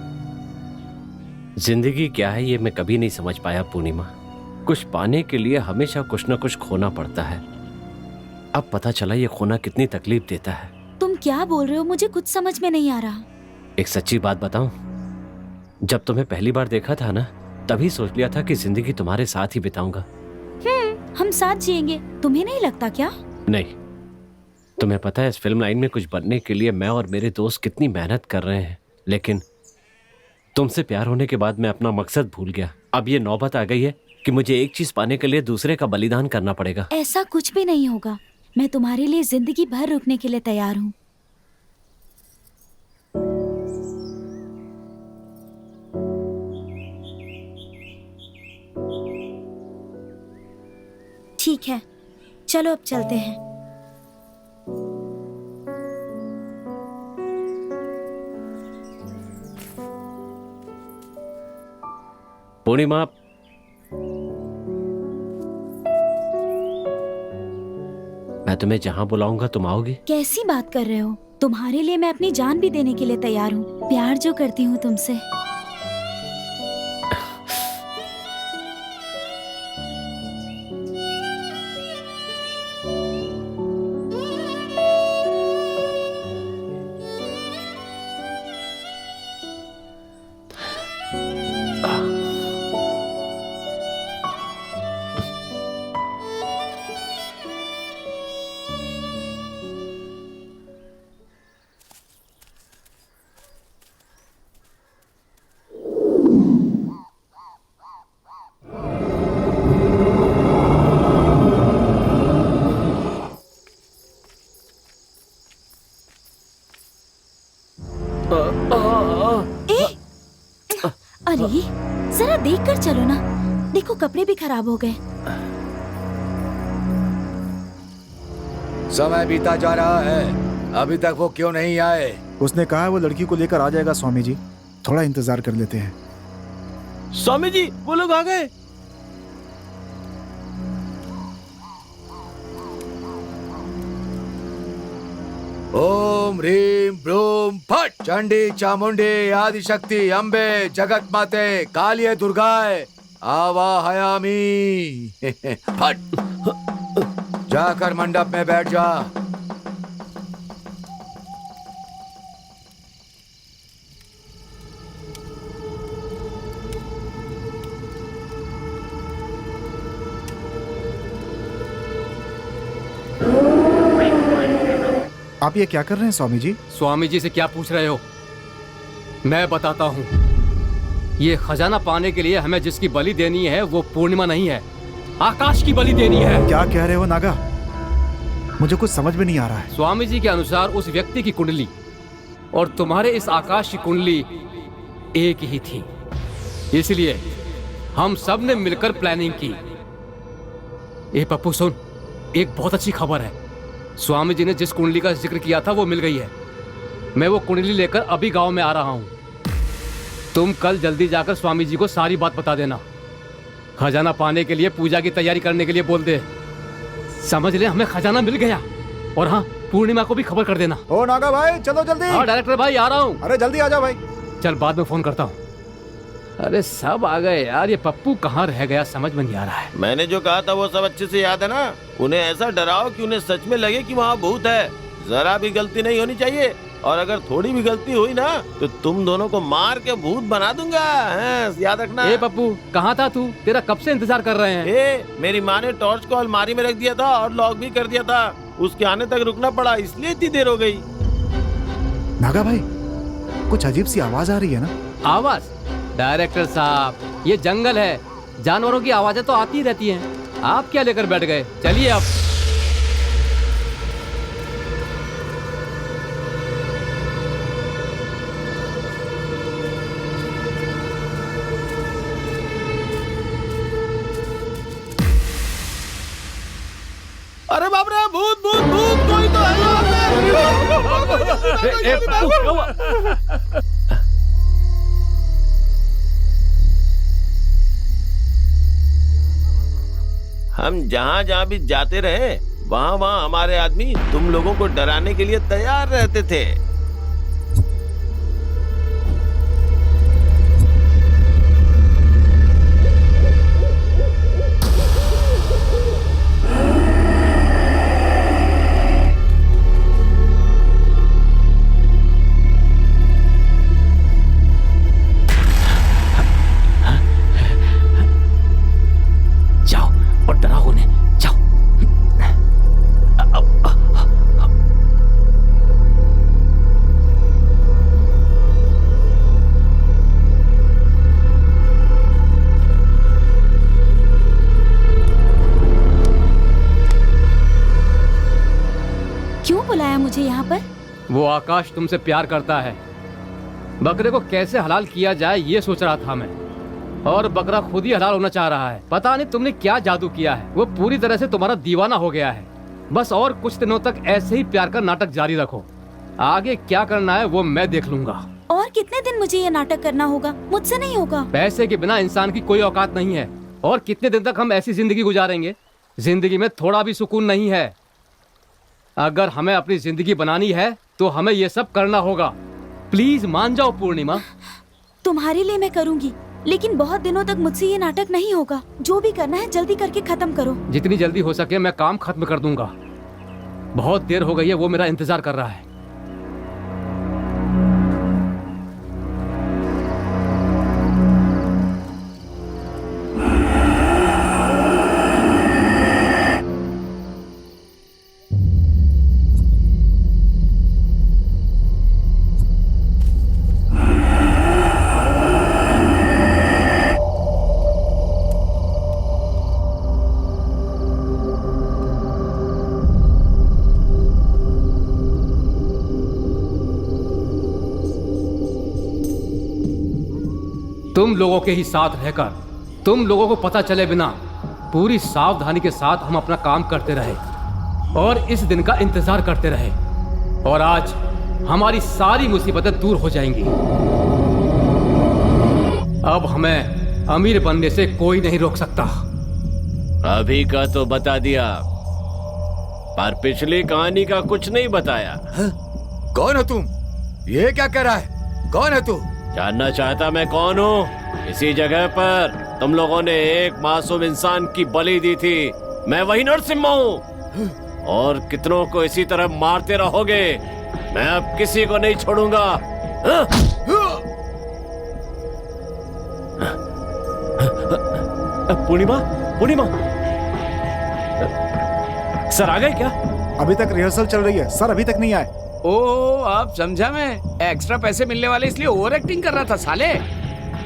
जिंदगी क्या है ये मैं कभी नहीं समझ पाया पूर्णिमा। कुछ पाने के लिए हमेशा कुछ न कुछ खोना पड़ता है। अब पता चला ये खोना कितनी तकलीफ देता है। तुम क्या बोल रहे हो? मुझे कुछ समझ में नहीं आ रहा। एक सच्ची बात बताऊं, जब तुम्हें पहली बार देखा था ना, तभी सोच लिया था कि जिंदगी तुम्हारे साथ ही बिताऊंगा। हम साथ जिएंगे, तुम्हें नहीं लगता क्या? नहीं, तुम्हें पता है इस फिल्म लाइन में कुछ बनने के लिए मैं और मेरे दोस्त कितनी मेहनत कर रहे हैं, लेकिन तुमसे प्यार होने के बाद मैं अपना मकसद भूल गया। अब ये नौबत आ गई है कि मुझे एक चीज पाने के लिए दूसरे का बलिदान करना पड़ेगा। ऐसा कुछ भी नहीं होगा। मैं तुम्हारे लिए जिंदगी भर रुकने के लिए तैयार हूँ। ठीक है, चलो अब चलते हैं। पूर्णिमा, मैं तुम्हें जहां बुलाऊंगा तुम आओगी? कैसी बात कर रहे हो? तुम्हारे लिए मैं अपनी जान भी देने के लिए तैयार हूँ। प्यार जो करती हूँ तुमसे। अरे जरा देख कर चलो ना, देखो कपड़े भी खराब हो गए। समय बीता जा रहा है, अभी तक वो क्यों नहीं आए? उसने कहा वो लड़की को लेकर आ जाएगा स्वामी जी, थोड़ा इंतजार कर लेते हैं। स्वामी जी, वो लोग आ गए। ओम ह्रीम ब्रूम फट। चंडी चामुंडी आदिशक्ति अम्बे जगत माते कालिये दुर्गाए आवाहयामी। फट। जाकर मंडप में बैठ जा। आप ये क्या कर रहे हैं स्वामी जी? स्वामी जी से क्या पूछ रहे हो? मैं बताता हूँ। ये खजाना पाने के लिए हमें जिसकी बलि देनी है वो पूर्णिमा नहीं है, आकाश की बलि देनी है। क्या कह रहे हो नागा? मुझे कुछ समझ में नहीं आ रहा है। स्वामी जी के अनुसार उस व्यक्ति की कुंडली और तुम्हारे इस आकाश की कुंडली एक ही थी, इसलिए हम सब ने मिलकर प्लानिंग की। ए पप्पू सुन, एक बहुत अच्छी खबर है। स्वामी जी ने जिस कुंडली का जिक्र किया था वो मिल गई है। मैं वो कुंडली लेकर अभी गांव में आ रहा हूं। तुम कल जल्दी जाकर स्वामी जी को सारी बात बता देना। खजाना पाने के लिए पूजा की तैयारी करने के लिए बोल दे। समझ ले, हमें खजाना मिल गया। और हाँ, पूर्णिमा को भी खबर कर देना। ओ नागा भाई, चलो जल्दी। हाँ डायरेक्टर भाई, आ रहा हूँ। अरे जल्दी आ जाओ भाई। चल बाद में फोन करता हूँ। अरे सब आ गए यार, ये पप्पू कहाँ रह गया समझ में नहीं आ रहा है। मैंने जो कहा था वो सब अच्छे से याद है ना? उन्हें ऐसा डराओ कि उन्हें सच में लगे कि वहाँ भूत है। जरा भी गलती नहीं होनी चाहिए, और अगर थोड़ी भी गलती हुई ना तो तुम दोनों को मार के भूत बना दूंगा। याद रखना। ए पप्पू, कहाँ था तू? तेरा कब से इंतजार कर रहे हैं। मेरी माँ ने टॉर्च को अलमारी में रख दिया था और लॉक भी कर दिया था। उसके आने तक रुकना पड़ा, इसलिए इतनी देर हो गई। नागा भाई, कुछ अजीब सी आवाज आ रही है ना? आवाज? डायरेक्टर साहब, ये जंगल है, जानवरों की आवाजें तो आती ही रहती हैं। आप क्या लेकर बैठ गए? चलिए अब। अरे बाप रे, भूत भूत भूत, कोई तो है यहाँ पे। हम जहाँ जहाँ भी जाते रहे वहाँ वहाँ हमारे आदमी तुम लोगों को डराने के लिए तैयार रहते थे। वो आकाश तुमसे प्यार करता है। बकरे को कैसे हलाल किया जाए ये सोच रहा था मैं, और बकरा खुद ही हलाल होना चाह रहा है। पता नहीं तुमने क्या जादू किया है, वो पूरी तरह से तुम्हारा दीवाना हो गया है। बस और कुछ दिनों तक ऐसे ही प्यार का नाटक जारी रखो। आगे क्या करना है वो मैं देख लूंगा। और कितने दिन मुझे ये नाटक करना होगा? मुझसे नहीं होगा। पैसे के बिना इंसान की कोई औकात नहीं है। और कितने दिन तक हम ऐसी जिंदगी गुजारेंगे? जिंदगी में थोड़ा भी सुकून नहीं है। अगर हमें अपनी जिंदगी बनानी है तो हमें ये सब करना होगा। प्लीज मान जाओ पूर्णिमा। तुम्हारे लिए मैं करूंगी, लेकिन बहुत दिनों तक मुझसे ये नाटक नहीं होगा। जो भी करना है जल्दी करके खत्म करो। जितनी जल्दी हो सके मैं काम खत्म कर दूंगा। बहुत देर हो गई है, वो मेरा इंतजार कर रहा है। तुम लोगों के ही साथ रहकर, तुम लोगों को पता चले बिना पूरी सावधानी के साथ हम अपना काम करते रहे और इस दिन का इंतजार करते रहे, और आज हमारी सारी मुसीबतें दूर हो जाएंगी। अब हमें अमीर बनने से कोई नहीं रोक सकता। अभी का तो बता दिया, पर पिछली कहानी का कुछ नहीं बताया। कौन हो तुम? ये क्या कह रहा है? कौन है तू? जानना चाहता मैं कौन हूँ? इसी जगह पर तुम लोगों ने एक मासूम इंसान की बलि दी थी। मैं वही नरसिम्हा हूँ, और कितनों को इसी तरह मारते रहोगे। मैं अब किसी को नहीं छोड़ूंगा। पूर्णिमा, पूर्णिमा सर आ गए क्या? अभी तक रिहर्सल चल रही है सर, अभी तक नहीं आए। ओ आप समझा, मैं एक्स्ट्रा पैसे मिलने वाले इसलिए ओवर एक्टिंग कर रहा था साले।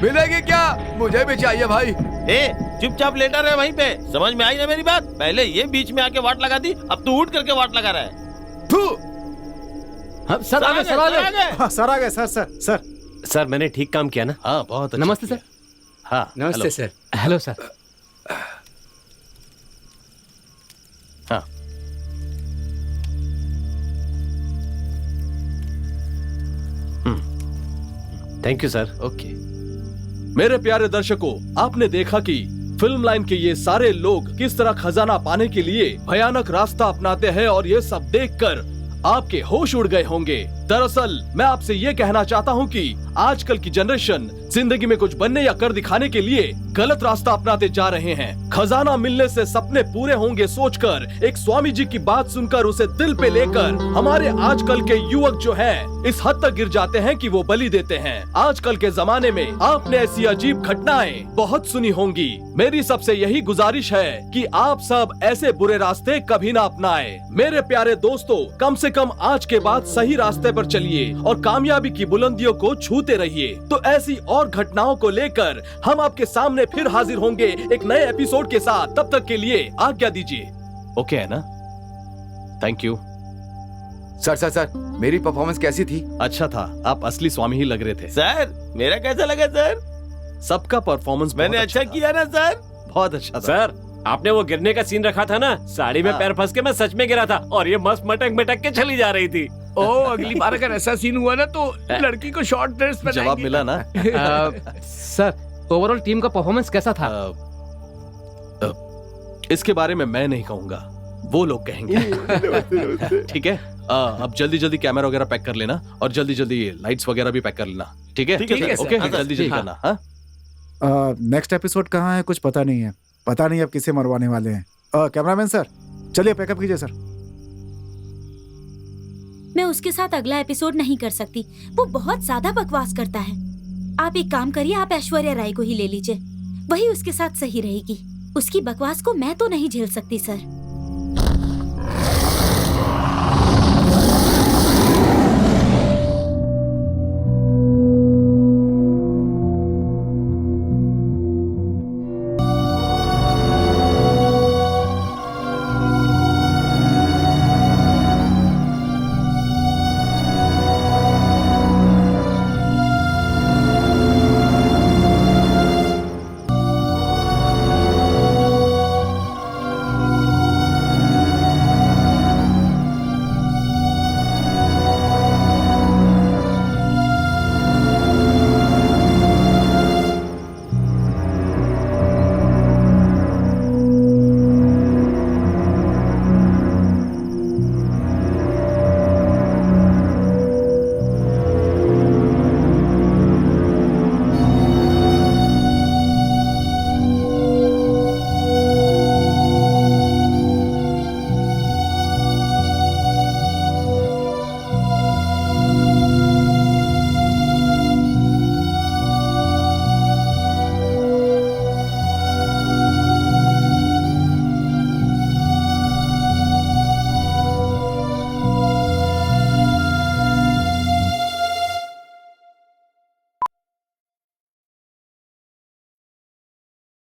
मिलेगी क्या? मुझे भी चाहिए भाई। ए चुपचाप लेटा रहे वहीं पे। समझ में आई ना मेरी बात? पहले ये बीच में आके वाट लगा दी, अब तू उठ करके वाट लगा रहा है। थू। सर आ गए, सर आ गए। हाँ, सर आ गए। सर सर सर सर मैंने ठीक काम किया ना? हाँ बहुत अच्छा नमस्ते किया। सर। हाँ नमस्ते सर। Hello sir. हाँ थैंक यू सर। ओके। मेरे प्यारे दर्शकों, आपने देखा कि फिल्म लाइन के ये सारे लोग किस तरह खजाना पाने के लिए भयानक रास्ता अपनाते हैं, और ये सब देखकर आपके होश उड़ गए होंगे। दरअसल मैं आपसे ये कहना चाहता हूँ कि आजकल की जनरेशन जिंदगी में कुछ बनने या कर दिखाने के लिए गलत रास्ता अपनाते जा रहे हैं। खजाना मिलने से सपने पूरे होंगे सोचकर, एक स्वामी जी की बात सुनकर उसे दिल पे लेकर हमारे आजकल के युवक जो हैं इस हद तक गिर जाते हैं कि वो बलि देते हैं। आजकल के जमाने में आपने ऐसी अजीब घटनाएं बहुत सुनी होंगी। मेरी सबसे यही गुजारिश है कि आप सब ऐसे बुरे रास्ते कभी ना अपनाएं। मेरे प्यारे दोस्तों, कम से कम आज के बाद सही रास्ते पर चलिए और कामयाबी की बुलंदियों को छूते रहिए। तो ऐसी और घटनाओं को लेकर हम आपके सामने फिर हाजिर होंगे एक नए एपिसोड के साथ। तब तक के लिए आज्ञा दीजिए। ओके है ना? Thank you. सर मेरी परफॉर्मेंस कैसी थी? अच्छा था, आप असली स्वामी ही लग रहे थे। सर मेरा कैसा लगा सर? सबका परफॉर्मेंस मैंने अच्छा किया ना सर? बहुत अच्छा था। सर आपने वो गिरने का सीन रखा था ना, साड़ी में पैर फंस के मैं सच में गिरा था और ये मस्त मटक मटक के चली जा रही थी। ओ अगली बार अगर ऐसा सीन हुआ ना तो लड़की को शॉर्ट ड्रेस पहनाएंगे। जवाब मिला ना? सर ओवरऑल टीम का परफॉर्मेंस कैसा था? इसके बारे में मैं नहीं कहूंगा, वो लोग कहेंगे। ठीक है, अब जल्दी जल्दी कैमरा वगैरह पैक कर लेना और जल्दी जल्दी लाइट्स वगैरह भी पैक कर लेना। ठीक है? ठीक है, ओके, हाँ, जल्दी जल्दी करना। हाँ नेक्स्ट एपिसोड कहाँ है कुछ पता नहीं है। पता नहीं अब किसे मरवाने वाले हैं। कैमरामैन सर चलिए पैकअप कीजिए सर। मैं उसके साथ अगला एपिसोड नहीं कर सकती, वो बहुत ज्यादा बकवास करता है। आप एक काम करिए, आप ऐश्वर्या राय को ही ले लीजिए, वही उसके साथ सही रहेगी। उसकी बकवास को मैं तो नहीं झेल सकती सर।